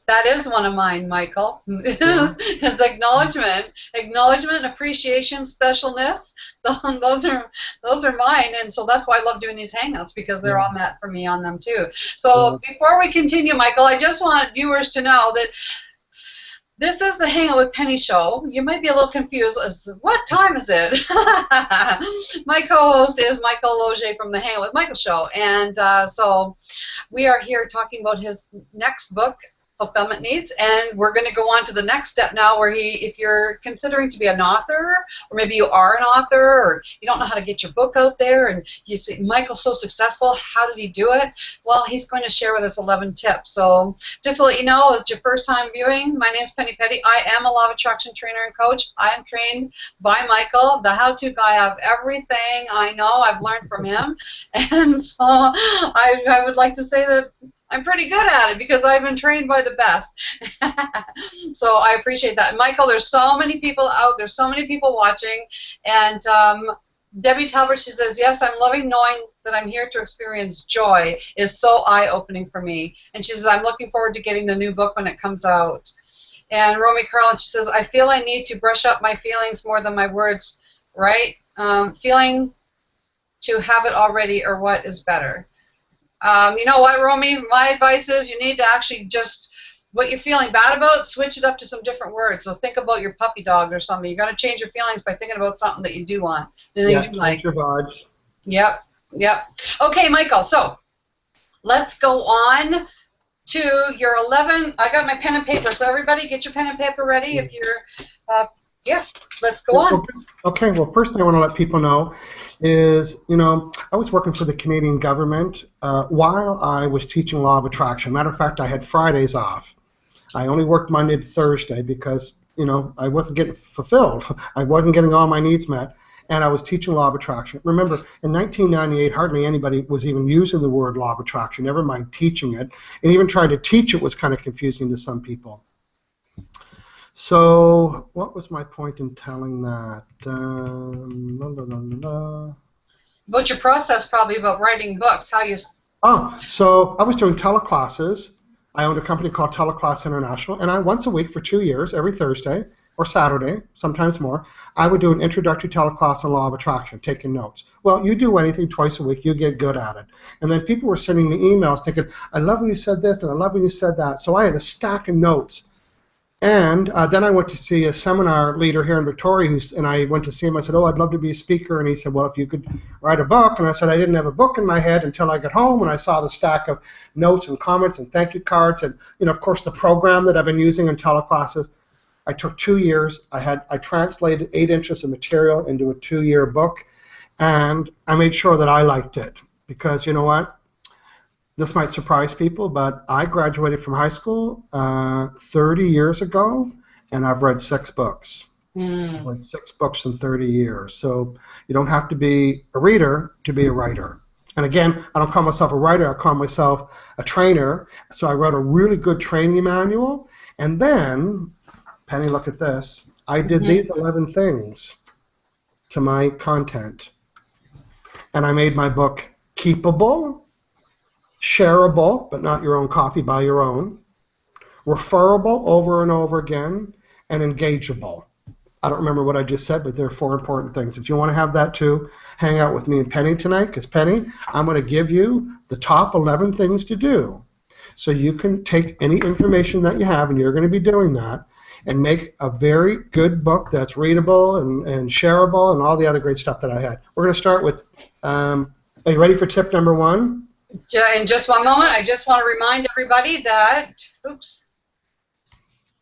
That is one of mine, Michael. Is acknowledgement, appreciation, specialness. Those are mine, and so that's why I love doing these hangouts, because they're all met for me on them too. So before we continue, Michael, I just want viewers to know that this is the Hangout with Penny show. You might be a little confused as to what time is it. My co-host is Michael Losier from the Hangout with Michael show, and so we are here talking about his next book, Fulfillment Needs, and we're going to go on to the next step now, where if you're considering to be an author, or maybe you are an author, or you don't know how to get your book out there, and you say, Michael's so successful, how did he do it? Well, he's going to share with us 11 tips. So just to let you know, if it's your first time viewing, my name is Penny Peddie. I am a law of attraction trainer and coach. I am trained by Michael, the how-to guy of everything I know. I've learned from him, and so I would like to say that I'm pretty good at it because I've been trained by the best. So I appreciate that. Michael, there's so many people out, there's so many people watching, and Debbie Talbert, she says, yes, I'm loving knowing that I'm here to experience joy. It is so eye-opening for me. And she says, I'm looking forward to getting the new book when it comes out. And Romy Carlin, she says, I feel I need to brush up my feelings more than my words, right? Feeling to have it already, or what is better? You know what, Romy? My advice is you need to actually just what you're feeling bad about, switch it up to some different words. So think about your puppy dog or something. You're going to change your feelings by thinking about something that you do want. And Yeah, you do like. your vibes. Yep, yep. Okay, Michael, so let's go on to your 11. I got my pen and paper, so everybody get your pen and paper ready if you're, yeah, let's go on. Okay, well, first thing I want to let people know is, I was working for the Canadian government while I was teaching law of attraction. Matter of fact, I had Fridays off. I only worked Monday to Thursday because, I wasn't getting fulfilled. I wasn't getting all my needs met, and I was teaching law of attraction. Remember, in 1998, hardly anybody was even using the word law of attraction, never mind teaching it, and even trying to teach it was kind of confusing to some people. So, what was my point in telling that? About your process, probably about writing books, how you... Oh, so I was doing teleclasses. I owned a company called Teleclass International, and once a week for 2 years, every Thursday or Saturday, sometimes more, I would do an introductory teleclass on law of attraction, taking notes. Well, you do anything twice a week, you get good at it. And then people were sending me emails thinking, I love when you said this, and I love when you said that. So I had a stack of notes. And then I went to see a seminar leader here in Victoria, and I went to see him. I said, oh, I'd love to be a speaker. And he said, well, if you could write a book. And I said, I didn't have a book in my head until I got home, and I saw the stack of notes and comments and thank you cards and, of course, the program that I've been using in teleclasses. I took 2 years. I translated 8 inches of material into a 2-year book, and I made sure that I liked it because, you know what? This might surprise people, but I graduated from high school 30 years ago, and I've read 6 books. I've read 6 books in 30 years. So you don't have to be a reader to be a writer. And again, I don't call myself a writer. I call myself a trainer. So I wrote a really good training manual. And then, Penny, look at this. I did these 11 things to my content. And I made my book keepable, shareable, but not your own copy, buy your own, referable over and over again, and engageable. I don't remember what I just said, but there are 4 important things. If you want to have that too, hang out with me and Penny tonight, because Penny, I'm going to give you the top 11 things to do. So you can take any information that you have, and you're going to be doing that, and make a very good book that's readable and shareable and all the other great stuff that I had. We're going to start with, are you ready for tip number 1? In just one moment, I just want to remind everybody that, oops,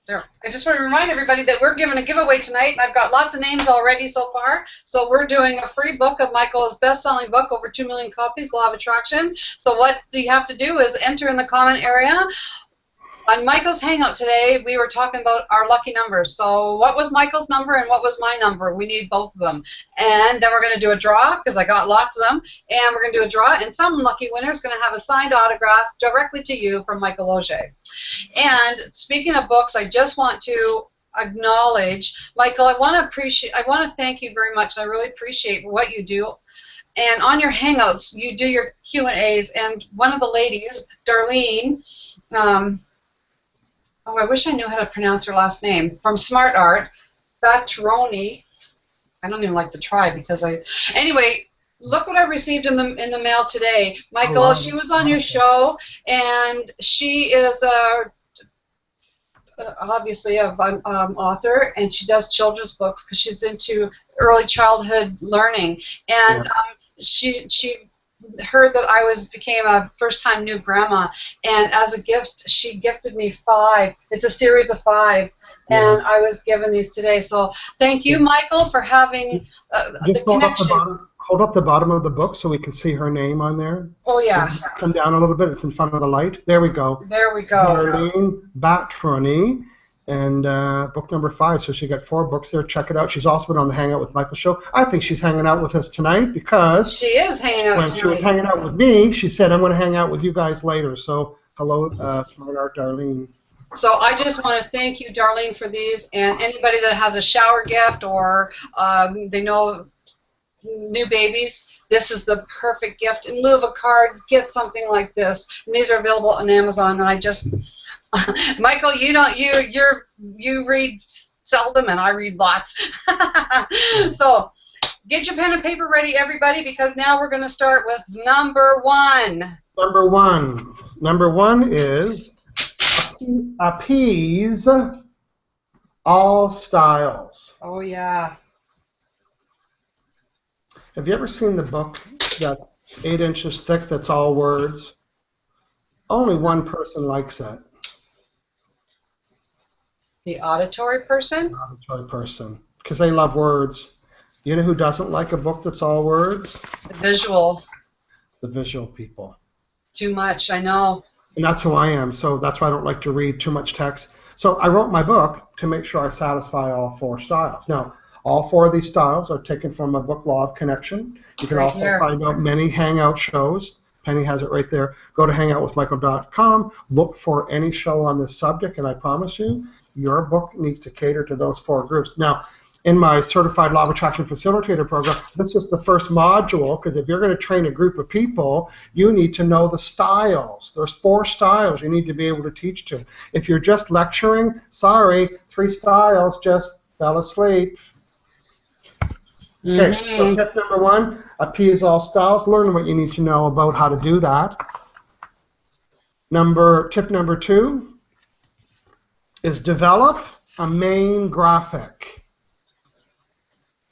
there. I just want to remind everybody that we're giving a giveaway tonight, and I've got lots of names already so far. So we're doing a free book of Michael's best-selling book, over 2 million copies, Law of Attraction. So what do you have to do is enter in the comment area. On Michael's Hangout today, we were talking about our lucky numbers. So what was Michael's number and what was my number? We need both of them. And then we're going to do a draw, because I got lots of them. And we're going to do a draw, and some lucky winner is going to have a signed autograph directly to you from Michael Losier. And speaking of books, I just want to acknowledge, Michael, I want to thank you very much. I really appreciate what you do. And on your Hangouts, you do your Q&As, and one of the ladies, Darlene, oh, I wish I knew how to pronounce her last name, from Smart Art, Batroni. I don't even like to try because anyway, look what I received in the mail today. Michael, oh, wow. She was on your show, and she is obviously an author, and she does children's books because she's into early childhood learning. And she heard that I became a first-time new grandma, and as a gift, she gifted me 5. It's a series of 5, and I was given these today. So thank you, Michael, for having the connection. Hold up the bottom of the book so we can see her name on there. Oh, yeah. Come down a little bit. It's in front of the light. There we go. There we go. Darlene Batroni. And book number 5. So she got 4 books there. Check it out. She's also been on the Hangout with Michael show. I think she's hanging out with us tonight because she is hanging out. When she was hanging out with me, she said, "I'm going to hang out with you guys later." So hello, Smart Art Darlene. So I just want to thank you, Darlene, for these, and anybody that has a shower gift or they know new babies. This is the perfect gift. In lieu of a card, get something like this. And these are available on Amazon. And I just, Michael, you read seldom, and I read lots. So get your pen and paper ready, everybody, because now we're going to start with number 1. Number 1. Number 1 is appease all styles. Oh, yeah. Have you ever seen the book that's 8 inches thick that's all words? Only one person likes it. The auditory person? Auditory person. Because they love words. You know who doesn't like a book that's all words? The visual. The visual people. Too much, I know. And that's who I am, so that's why I don't like to read too much text. So I wrote my book to make sure I satisfy all 4 styles. Now, all 4 of these styles are taken from my book, Law of Connection. You can Right also here. find out many Hangout shows. Penny has it right there. Go to hangoutwithmichael.com, look for any show on this subject, and I promise you, your book needs to cater to those 4 groups. Now, in my Certified Law of Attraction Facilitator program, this is the first module, because if you're going to train a group of people, you need to know the styles. There's 4 styles you need to be able to teach to. If you're just lecturing, sorry, 3 styles just fell asleep. Okay, so tip number 1, appease all styles. Learn what you need to know about how to do that. Tip number 2 is develop a main graphic.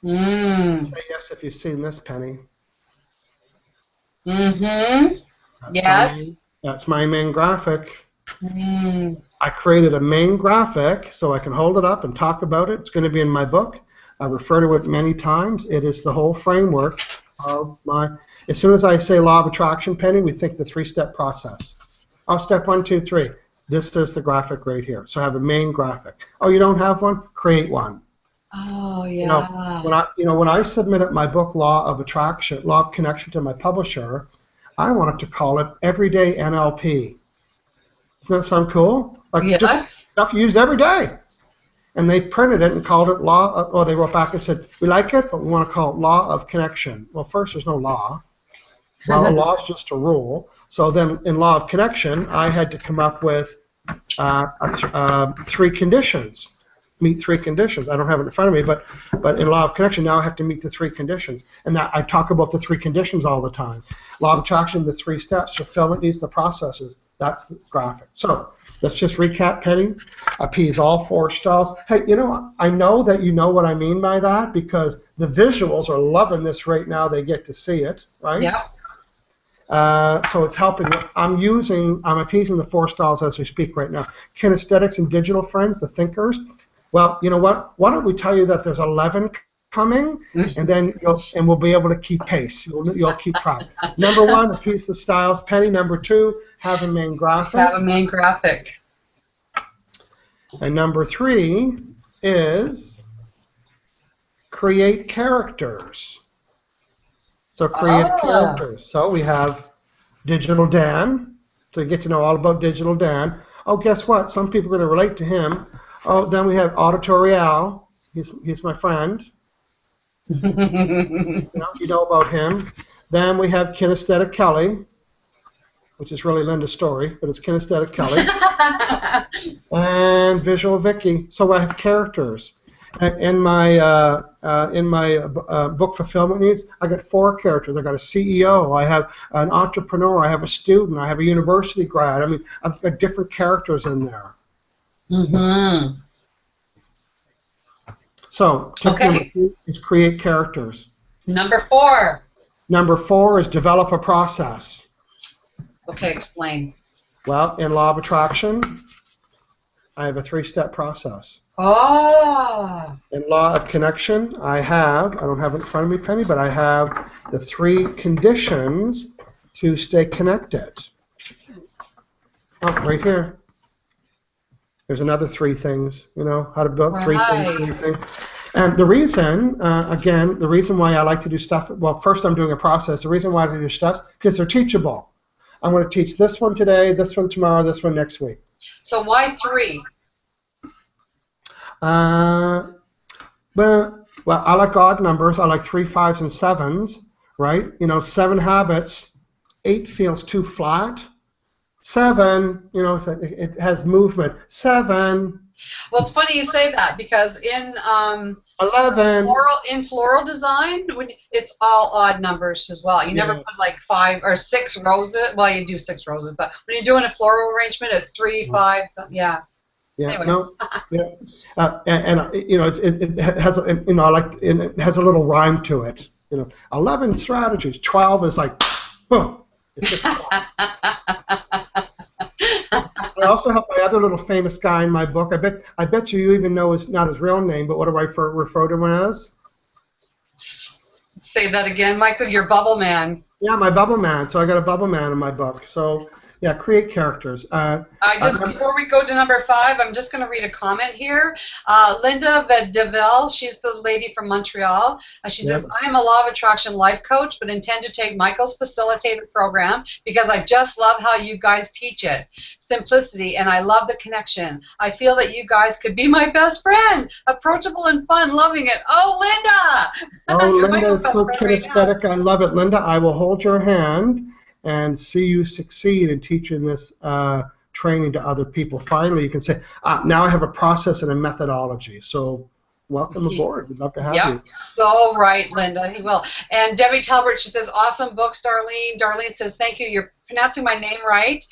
Say yes if you've seen this, Penny. Yes. That's my main graphic. I created a main graphic so I can hold it up and talk about it. It's going to be in my book. I refer to it many times. It is the whole framework of my... As soon as I say law of attraction, Penny, we think the 3-step process. Oh, step 1, 2, 3. This is the graphic right here. So I have a main graphic. Oh, you don't have one? Create one. Oh, yeah. When I submitted my book, Law of Attraction, Law of Connection, to my publisher, I wanted to call it Everyday NLP. Doesn't that sound cool? Like just stuff you use every day. And they printed it and called it Law of, they wrote back and said, we like it, but we want to call it Law of Connection. Well, first, there's no law. Well, a law is just a rule. So then in Law of Connection, I had to come up with 3 conditions. Meet 3 conditions. I don't have it in front of me, but in Law of Connection, now I have to meet the 3 conditions. And that I talk about the 3 conditions all the time. Law of Attraction, the 3 steps. Fulfillment needs the processes. That's the graphic. So let's just recap, Penny. Appease all 4 styles. Hey, I know that you know what I mean by that because the visuals are loving this right now. They get to see it, right? Yeah. So it's helping. I'm appeasing the 4 styles as we speak right now. Kinesthetics and digital friends, the thinkers. Well, you know what? Why don't we tell you that there's 11 coming, and then we'll be able to keep pace. You'll keep track. Number 1, appease the styles. Penny. Number 2, have a main graphic. Have a main graphic. And number 3 is create characters. So create characters. So we have Digital Dan. So you get to know all about Digital Dan. Oh, guess what? Some people are going to relate to him. Oh, then we have Auditory Al. He's my friend. You know about him. Then we have Kinesthetic Kelly, which is really Linda's story, but it's Kinesthetic Kelly. And Visual Vicky. So I have characters. In my book Fulfillment Needs, I got 4 characters. I got a CEO. I have an entrepreneur. I have a student. I have a university grad. I mean, I've got different characters in there. So tip number 2 is create characters. Number 4. Number 4 is develop a process. Okay, explain. Well, in Law of Attraction, I have a 3-step process. Oh. In Law of Connection, I don't have it in front of me, Penny, but I have the 3 conditions to stay connected. Oh, right here. There's another 3 things, how to build 3 things. And the reason, the reason why I like to do stuff, well, first I'm doing a process. The reason why I do stuff, because they're teachable. I'm going to teach this one today, this one tomorrow, this one next week. So why 3? Well, I like odd numbers. I like 3, 5s, and 7s, right? 7 habits, 8 feels too flat. 7, it has movement. 7 Well, it's funny you say that because in 11. floral design, it's all odd numbers as well. You never Yeah. put like 5 or 6 roses. Well, you do 6 roses, but when you're doing a floral arrangement, it's 3, 5. Yeah. Yeah. Anyway. No. Yeah. You know, it has you know, it has a little rhyme to it. You know, 11 strategies. 12 is like, boom. It's just I also have my other little famous guy in my book. I bet you even know his not his real name, but what do I refer to him as? Say that again, Michael. You're Bubble Man. Yeah, my Bubble Man. So I got a Bubble Man in my book. So yeah, create characters. Before we go to number 5, I'm just going to read a comment here. Linda Deville, she's the lady from Montreal. She says, I am a law of attraction life coach, but intend to take Michael's facilitator program because I just love how you guys teach it. Simplicity, and I love the connection. I feel that you guys could be my best friend. Approachable and fun, loving it. Oh, Linda! Oh, Linda is so kinesthetic. I love it. Linda, I will hold your hand and see you succeed in teaching this training to other people. Finally, you can say, now I have a process and a methodology. So welcome aboard. We'd love to have you. So right, Linda. He will. And Debbie Talbert, she says, awesome books, Darlene. Darlene says, thank you. You're pronouncing my name right.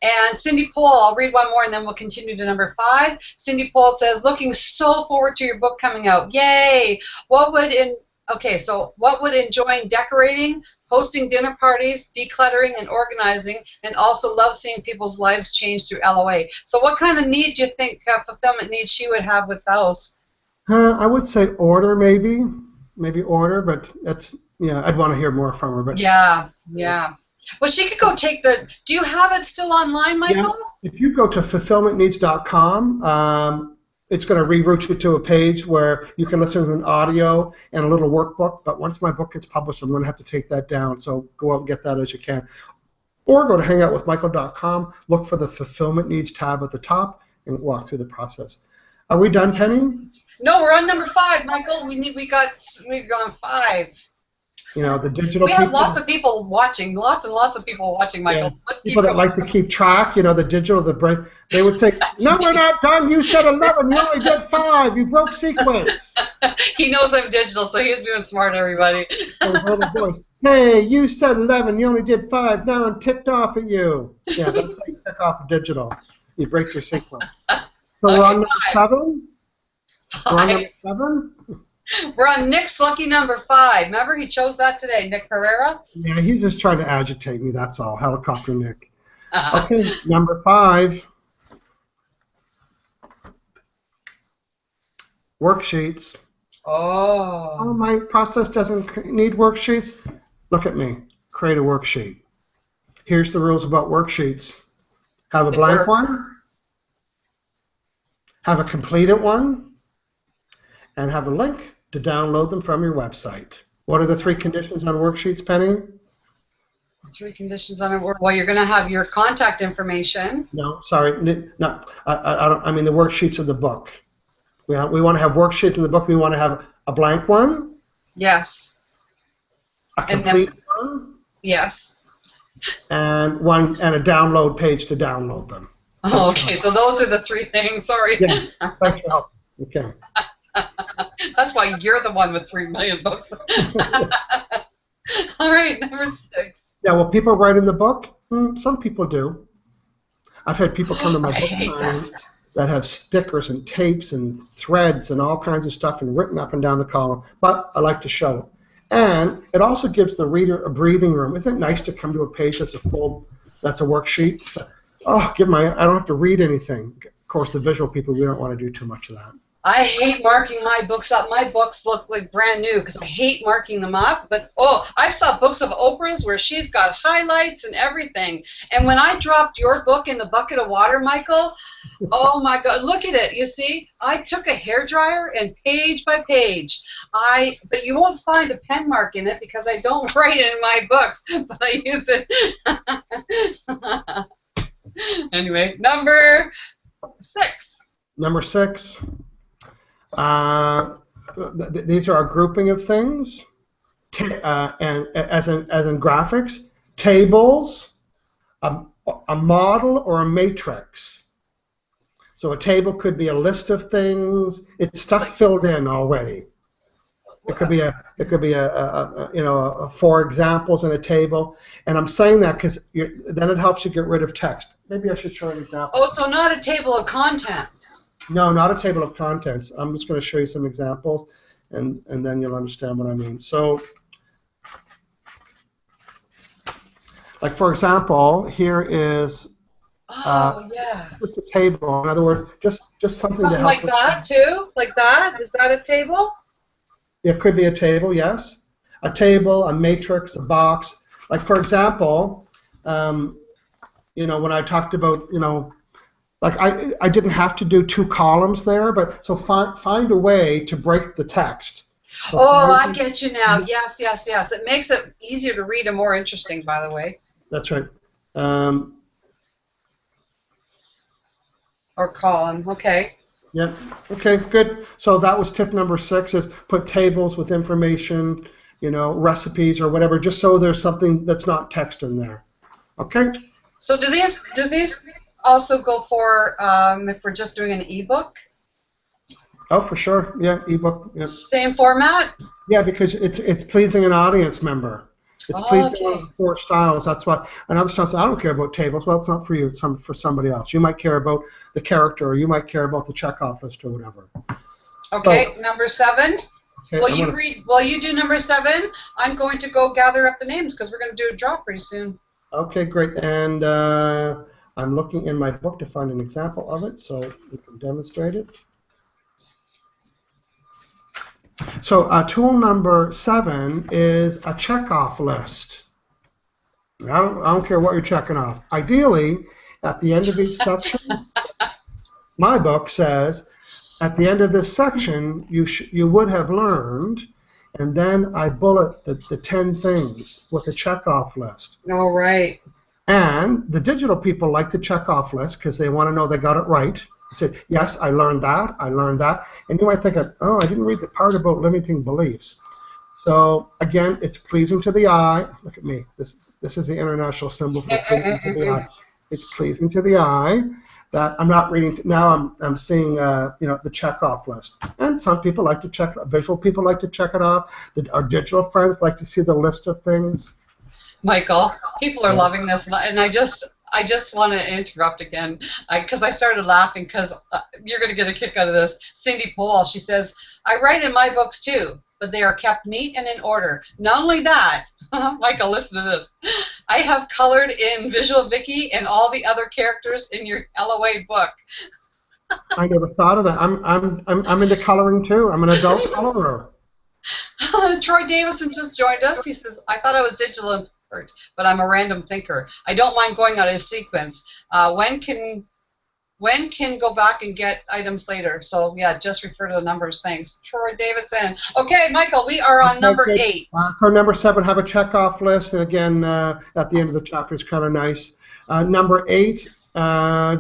And Cindy Pohl, I'll read one more and then we'll continue to number 5. Cindy Pohl says, looking so forward to your book coming out. Yay! What would enjoying decorating, hosting dinner parties, decluttering, and organizing, and also love seeing people's lives change through LOA. So what kind of need do you think fulfillment needs she would have with those? I would say order, maybe order, but that's, yeah, I'd want to hear more from her. But yeah. Well, she could go take do you have it still online, Michael? Yeah. If you go to fulfillmentneeds.com, it's going to reroute you to a page where you can listen to an audio and a little workbook, but once my book gets published, I'm going to have to take that down, so go out and get that as you can. Or go to hangoutwithmichael.com, look for the Fulfillment Needs tab at the top, and walk through the process. Are we done, Penny? No, we're on number 5, Michael. We've gone 5. You know, the digital We have lots of people watching, lots and lots of people watching, Michael. Yeah. Let's people that like to keep track, you know, the digital, the break. They would say, no, we're not done. You said 11. You only did 5. You broke sequence. He knows I'm digital, so he's being smart, everybody. Those little boys. Hey, you said 11. You only did 5. Now I'm ticked off at you. Yeah, that's how you tick off digital. You break your sequence. So we're on number 7? We're on number 7? We're on Nick's lucky number 5. Remember, he chose that today, Nick Pereira? Yeah, he's just trying to agitate me, that's all. Helicopter Nick. Okay, number 5. Worksheets. Oh, my process doesn't need worksheets? Look at me. Create a worksheet. Here's the rules about worksheets. Have a blank one. Have a completed one. And have a link to download them from your website. What are the 3 conditions on worksheets, Penny? 3 conditions on it. Well, you're going to have your contact information. No, sorry. No, I mean the worksheets of the book. We want to have worksheets in the book. We want to have a blank one. Yes. A complete one. Yes. And a download page to download them. Oh, okay, so those are the 3 things. Sorry. Yeah. Thanks for help. Okay. That's why you're the one with 3 million books. All right, number 6. Yeah, well, people write in the book. Some people do. I've had people come to my book signing that have stickers and tapes and threads and all kinds of stuff and written up and down the column, but I like to show it. And it also gives the reader a breathing room. Isn't it nice to come to a page that's a worksheet? So, I don't have to read anything. Of course, the visual people, we don't want to do too much of that. I hate marking my books up. My books look like brand new because I hate marking them up. But, I saw books of Oprah's where she's got highlights and everything. And when I dropped your book in the bucket of water, Michael, oh, my God, look at it. You see, I took a hairdryer and page by page. But you won't find a pen mark in it because I don't write it in my books, but I use it. Anyway, number 6. Number 6. These are a grouping of things, and as in graphics, tables, a model or a matrix. So a table could be a list of things. It's stuff filled in already. It could be a four examples in a table, and I'm saying that because then it helps you get rid of text. Maybe I should show an example. Oh, so not a table of contents. No, not a table of contents. I'm just going to show you some examples, and then you'll understand what I mean. So, like for example, here is just a table. In other words, just something to help. Like that too, like that. Is that a table? It could be a table, yes. A table, a matrix, a box. Like for example, when I talked about, like I didn't have to do 2 columns there, but so find a way to break the text. So I get you now. Yes. It makes it easier to read and more interesting, by the way. That's right. Or column, okay. Yeah. Okay, good. So that was tip number 6, is put tables with information, recipes or whatever, just so there's something that's not text in there. Okay? So do these also go for if we're just doing an ebook? Oh, for sure. Yeah, ebook. Yeah. Same format? Yeah, because it's pleasing an audience member. It's pleasing one of the 4 styles. That's why another style says, I don't care about tables. Well, it's not for you. It's for somebody else. You might care about the character, or you might care about the checkoff list, or whatever. Okay, so, number 7. Okay, while you do number 7, I'm going to go gather up the names because we're going to do a draw pretty soon. Okay, great. And I'm looking in my book to find an example of it so we can demonstrate it. So tool number 7 is a checkoff list. I don't care what you're checking off. Ideally, at the end of each section, my book says, at the end of this section, you would have learned, and then I bullet the 10 things with a checkoff list. All right. And the digital people like the checkoff list because they want to know they got it right. Say, yes, I learned that, and you might think, oh, I didn't read the part about limiting beliefs. So again, it's pleasing to the eye. Look at me. This is the international symbol for pleasing to the eye. It's pleasing to the eye that I'm not reading. Now I'm seeing the checkoff list. And some people like to check. Visual people like to check it off. Our digital friends like to see the list of things. Michael, people are loving this, and I just want to interrupt again because I started laughing because you're going to get a kick out of this. Cindy Pohl, she says, I write in my books too, but they are kept neat and in order. Not only that, Michael, listen to this. I have colored in Visual Vicky and all the other characters in your LOA book. I never thought of that. I'm into coloring too. I'm an adult colorer. Troy Davidson just joined us. He says, I thought I was digital, but I'm a random thinker. I don't mind going out of sequence. When can go back and get items later? So yeah, just refer to the numbers. Thanks, Troy Davidson. Okay, Michael, we are on number 8. So number 7, have a checkoff list, and again, at the end of the chapter, it's kind of nice. Number 8,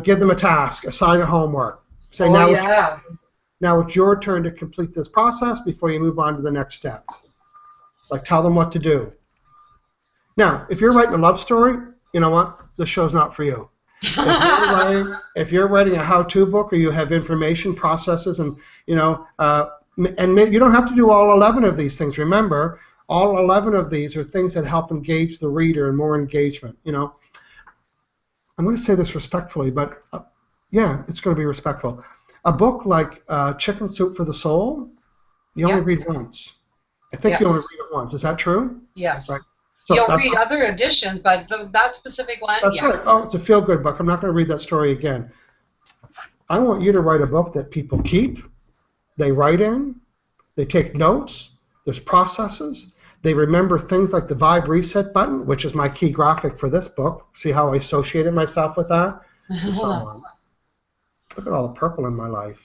give them a task, assign a homework. Say now it's your turn to complete this process before you move on to the next step. Like tell them what to do. Now, if you're writing a love story, you know what? The show's not for you. If you're writing a how-to book, or you have information processes, and you don't have to do all 11 of these things. Remember, all 11 of these are things that help engage the reader and more engagement. I'm going to say this respectfully, but yeah, it's going to be respectful. A book like Chicken Soup for the Soul, you only read once. I think you only read it once. Is that true? Yes. Right. So you'll read other editions, but that specific one, that's right. Oh, it's a feel-good book. I'm not going to read that story again. I want you to write a book that people keep, they write in, they take notes, there's processes, they remember things like the Vibe Reset button, which is my key graphic for this book. See how I associated myself with that? And so on. Look at all the purple in my life.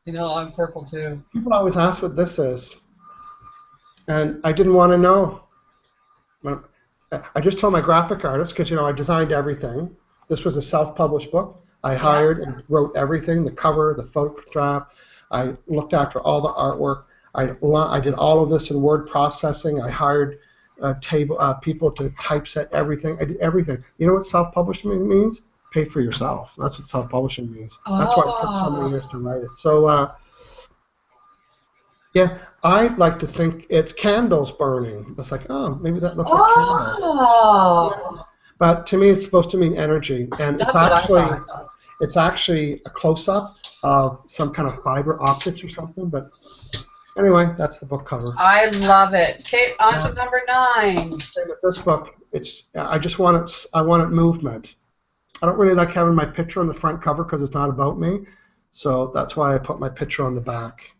I'm purple too. People always ask what this is, and I didn't want to know. I just told my graphic artist, because I designed everything. This was a self-published book. I hired and wrote everything, the cover, the photograph. I looked after all the artwork. I did all of this in word processing. I hired people to typeset everything. I did everything. You know what self-published means? pay for yourself. That's what self-publishing means. That's why it took so many years to write it. So, yeah, I like to think it's candles burning. It's like, oh, maybe that looks like candles. Oh. But to me, it's supposed to mean energy, and That's what I thought. it's actually a close-up of some kind of fiber optics or something. But anyway, that's the book cover. I love it. Okay, on to number 9. Same with this book. I want movement. I don't really like having my picture on the front cover because it's not about me. So that's why I put my picture on the back.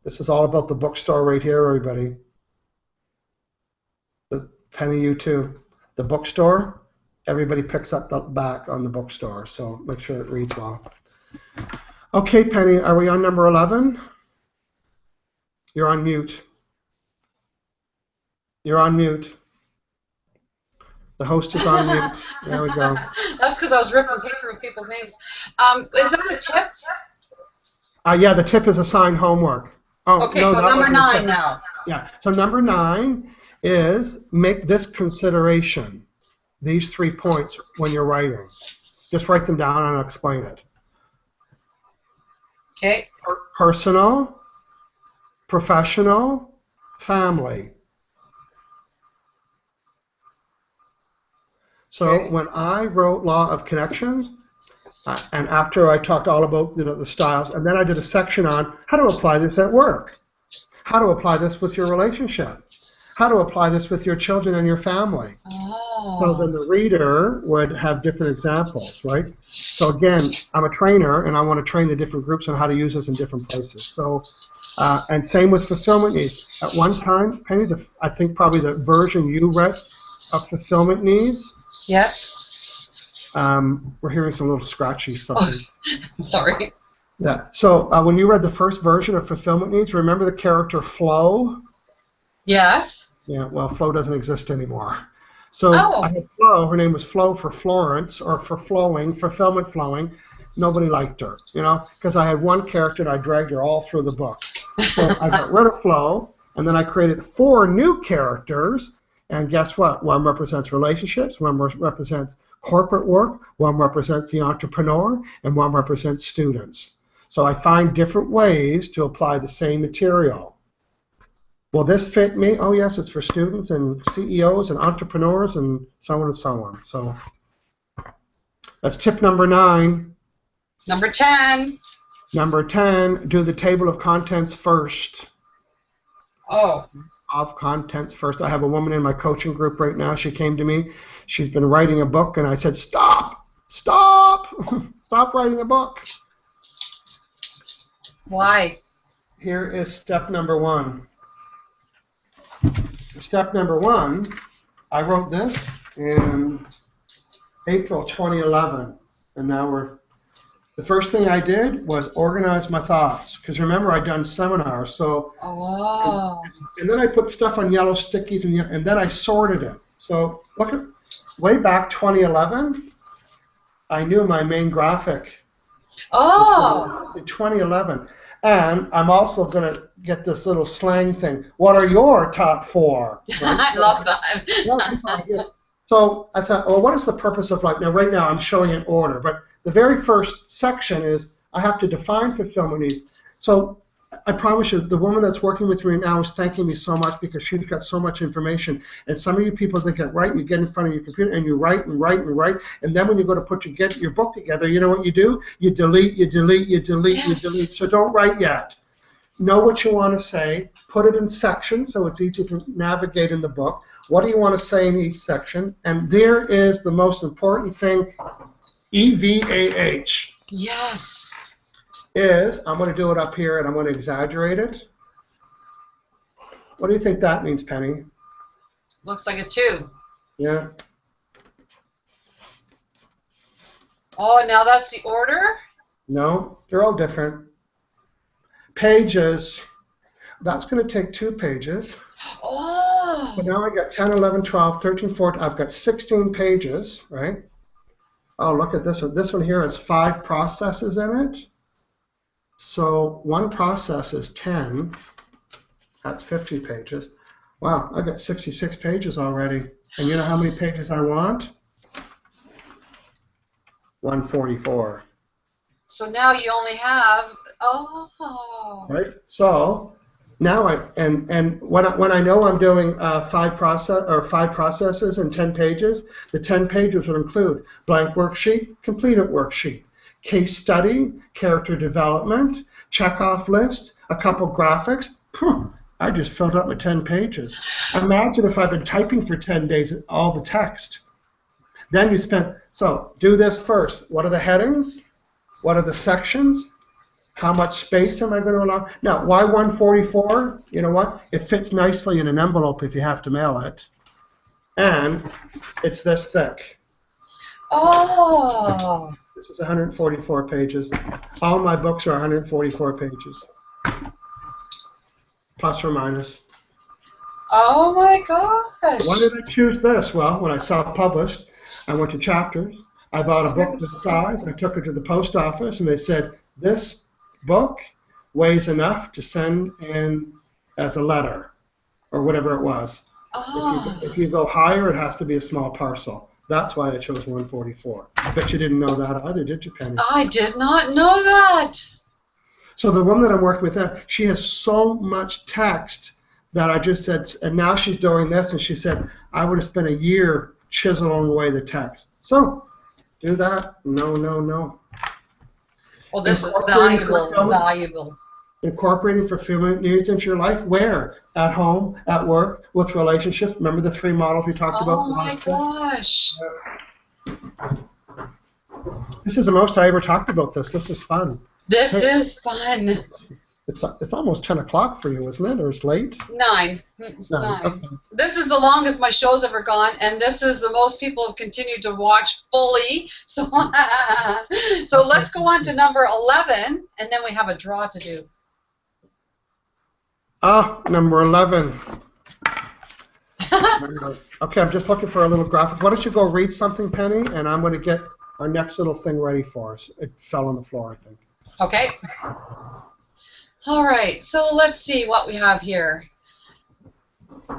This is all about the bookstore right here, everybody. Penny, you too. The bookstore, everybody picks up the back on the bookstore, so make sure it reads well. Okay, Penny, are we on number 11? You're on mute. You're on mute. The host is on mute. There we go. That's because I was ripping paper with people's names. Is that a tip? Yeah, the tip is assigned homework. Oh, okay, no, so number 9 now. Yeah, so number 9 is make this consideration, these 3 points when you're writing. Just write them down and I'll explain it. Okay. Personal, professional, family. So when I wrote Law of Connection, and after I talked all about the styles, and then I did a section on how to apply this at work, how to apply this with your relationship, how to apply this with your children and your family. Oh. So then the reader would have different examples, right? So again, I'm a trainer, and I want to train the different groups on how to use this in different places. So, and same with fulfillment needs. At one time, Penny, I think probably the version you read of fulfillment needs. Yes. We're hearing some little scratchy stuff. Oh, sorry. Yeah. So when you read the first version of fulfillment needs, remember the character Flo? Yes. Yeah. Well, Flo doesn't exist anymore. So I had Flo. Her name was Flo for Florence, or for flowing, fulfillment flowing. Nobody liked her, because I had one character and I dragged her all through the book. So I got rid of Flo, and then I created 4 new characters. And guess what? One represents relationships, one represents corporate work, one represents the entrepreneur, and one represents students. So I find different ways to apply the same material. Will this fit me? Oh, yes, it's for students and CEOs and entrepreneurs and so on and so on. So that's tip number 9. Number 10. Number 10, do the table of contents first. Oh. Of contents first. I have a woman in my coaching group right now. She came to me. She's been writing a book, and I said, stop, stop, stop writing a book. Why? Here is step number 1. Step number 1, I wrote this in April 2011, and now the first thing I did was organize my thoughts, because remember, I'd done seminars, so and then I put stuff on yellow stickies, and then I sorted it. So look at way back 2011, I knew my main graphic. In 2011, and I'm also going to get this little slang thing. What are your top 4? Right? I love that. So I thought, well, what is the purpose of life? Now, right now, I'm showing an order, but the very first section is I have to define fulfillment needs. So I promise you, the woman that's working with me right now is thanking me so much because she's got so much information. And some of you people that get right, you get in front of your computer and you write and write and write. And then when you go to put your book together, you know what you do? You delete, you delete, you delete, you delete. So don't write yet. Know what you want to say. Put it in sections so it's easy to navigate in the book. What do you want to say in each section? And there is the most important thing. EVAH. Yes. I'm going to do it up here and I'm going to exaggerate it. What do you think that means, Penny? Looks like a 2. Yeah. Oh, now that's the order? No, they're all different. Pages. That's going to take 2 pages. Oh. But now I got 10, 11, 12, 13, 14. I've got 16 pages, right? Oh, look at this one. This one here has 5 processes in it. So one process is 10. That's 50 pages. Wow, I've got 66 pages already. And you know how many pages I want? 144. So now you only have, oh. Right. So now when I know I'm doing five processes in 10 pages, the 10 pages would include blank worksheet, completed worksheet, case study, character development, check-off list, a couple graphics. I just filled up my 10 pages. Imagine if I've been typing for 10 days all the text. Then you spend, so do this first. What are the headings? What are the sections? How much space am I going to allow? Now, why 144? You know what? It fits nicely in an envelope if you have to mail it. And it's this thick. Oh. This is 144 pages. All my books are 144 pages. Plus or minus. Oh my gosh. Why did I choose this? Well, when I self-published, I went to Chapters. I bought a book this size. I took it to the post office, and they said, this book weighs enough to send in as a letter, or whatever it was. Oh. If you go higher, it has to be a small parcel. That's why I chose 144. I bet you didn't know that either, did you, Penny? I did not know that. So the woman that I'm working with, she has so much text that I just said, and now she's doing this, and she said, I would have spent a year chiseling away the text. So, do that. No, no, no. Well, this is valuable. Incorporating fulfillment needs into your life. Where? At home, at work, with relationships. Remember the 3 models we talked about? Oh my gosh. This is the most I ever talked about this. This is fun. This is fun. It's almost 10 o'clock for you, isn't it? Or it's late? 9. It's 9. Okay. This is the longest my show's ever gone, and this is the most people have continued to watch fully. So, so let's go on to number 11, and then we have a draw to do. Number 11. Okay, I'm just looking for a little graphic. Why don't you go read something, Penny, and I'm going to get our next little thing ready for us. It fell on the floor, I think. Okay. All right, so let's see what we have here.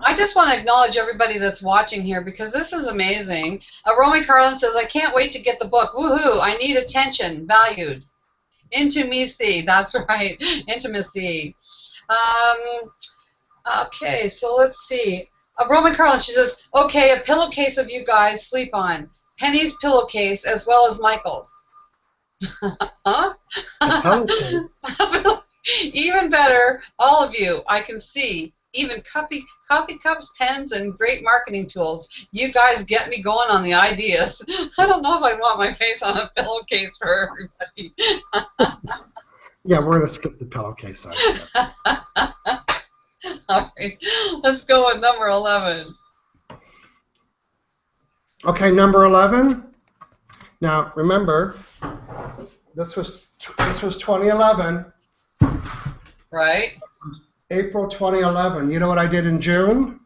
I just want to acknowledge everybody that's watching here because this is amazing. Romy Carlin says, I can't wait to get the book. Woohoo, I need attention, valued. Intimacy, that's right, intimacy. Okay, so let's see. Roman Carlin, she says, okay, a pillowcase of you guys sleep on. Penny's pillowcase as well as Michael's. Huh? Even better, all of you, I can see. Even coffee cups, pens, and great marketing tools. You guys get me going on the ideas. I don't know if I want my face on a pillowcase for everybody. Yeah, we're going to skip the pillowcase side. All right, let's go with number 11. Okay, number 11. Now, remember, this was 2011. Right. April 2011. You know what I did in June?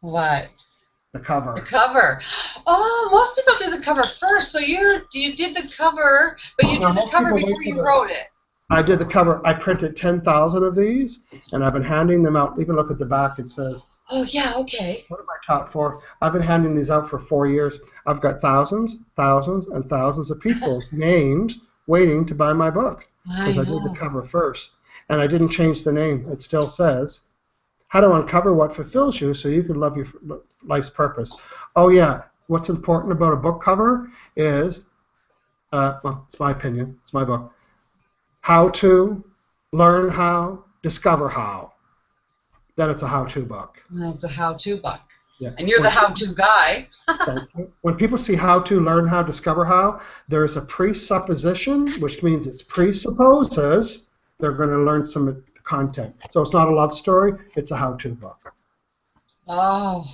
What? The cover. The cover. Oh, most people do the cover first. So you did the cover, but you did the cover before you wrote it. I did the cover. I printed 10,000 of these, and I've been handing them out. Even look at the back. It says. Oh yeah. Okay. What are my top 4? I've been handing these out for 4 years. I've got thousands, thousands, and thousands of people's names waiting to buy my book because I did the cover first. And I didn't change the name. It still says, how to uncover what fulfills you so you can love your life's purpose. Oh, yeah. What's important about a book cover is, well, it's my opinion. It's my book. How to, learn how, discover how. Then it's a how-to book. It's a how-to book. Yeah. And you're the how-to guy. When people see how to, learn how, discover how, there's a presupposition, which means it presupposes they're going to learn some content. So it's not a love story, it's a how-to book. Oh.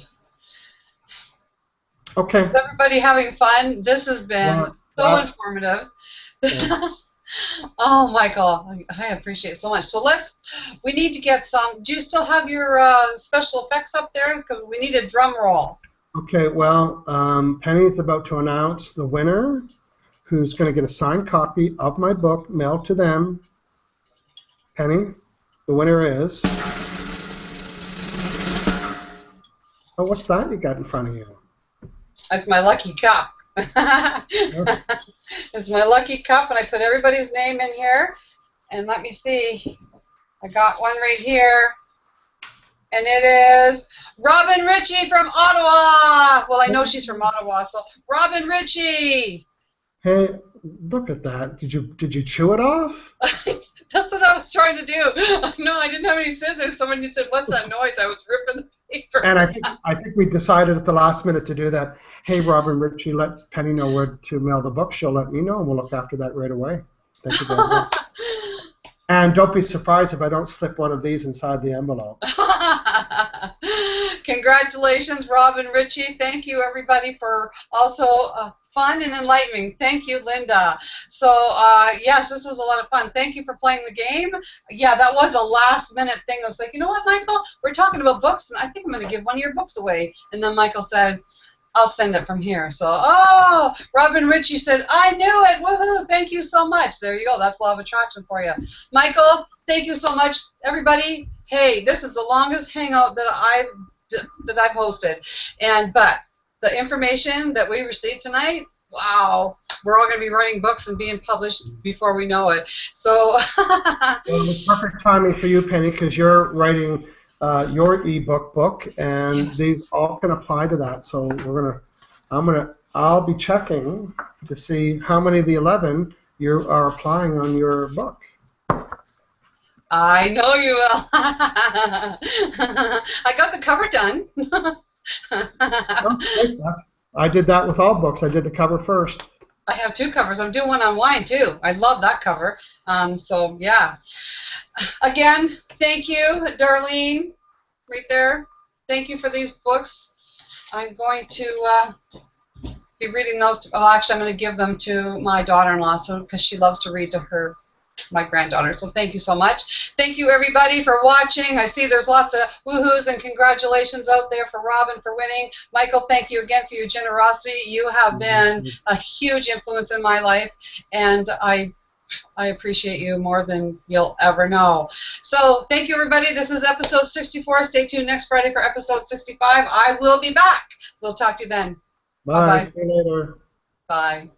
Okay. Is everybody having fun? This has been so informative. Yeah. Oh, Michael, I appreciate it so much. So we need to get some, do you still have your special effects up there? Because we need a drum roll. Okay, well, Penny's about to announce the winner who's going to get a signed copy of my book mailed to them. Penny, the winner is... Oh, what's that you got in front of you? That's my lucky cup. It's my lucky cup, and I put everybody's name in here. And let me see. I got one right here. And it is Robin Ritchie from Ottawa. Well, I know she's from Ottawa, so Robin Ritchie. Hey, look at that. Did you chew it off? That's what I was trying to do. No, I didn't have any scissors. So when you said, "What's that noise?" I was ripping the paper. And I think we decided at the last minute to do that. Hey, Robin Ritchie, let Penny know where to mail the book. She'll let me know, and we'll look after that right away. Thank you very much. And don't be surprised if I don't slip one of these inside the envelope. Congratulations, Robin Ritchie. Thank you, everybody, for also fun and enlightening. Thank you, Linda. So, yes, this was a lot of fun. Thank you for playing the game. Yeah, that was a last-minute thing. I was like, you know what, Michael? We're talking about books, and I think I'm going to give one of your books away. And then Michael said, I'll send it from here. So, oh, Robin Ritchie said, I knew it. Woohoo. Thank you so much. There you go. That's law of attraction for you. Michael, thank you so much, everybody. Hey, this is the longest hangout that I've hosted. But the information that we received tonight, wow, we're all going to be writing books and being published before we know it. So, well, it's perfect timing for you, Penny, because you're writing your ebook book, and yes. These all can apply to that. So I'll be checking to see how many of the 11 you are applying on your book. I know you will. I got the cover done. I did that with all books. I did the cover first. I have 2 covers. I'm doing one on wine, too. I love that cover. So, yeah. Again, thank you, Darlene, right there. Thank you for these books. I'm going to be reading those. Well, actually, I'm going to give them to my daughter-in-law because she loves to read to my granddaughter. So thank you so much. Thank you, everybody, for watching. I see there's lots of woohoos and congratulations out there for Robin for winning. Michael, thank you again for your generosity. You have been a huge influence in my life, and I appreciate you more than you'll ever know. So thank you, everybody. This is episode 64. Stay tuned next Friday for episode 65. I will be back. We'll talk to you then. Bye. Bye-bye. See you later. Bye.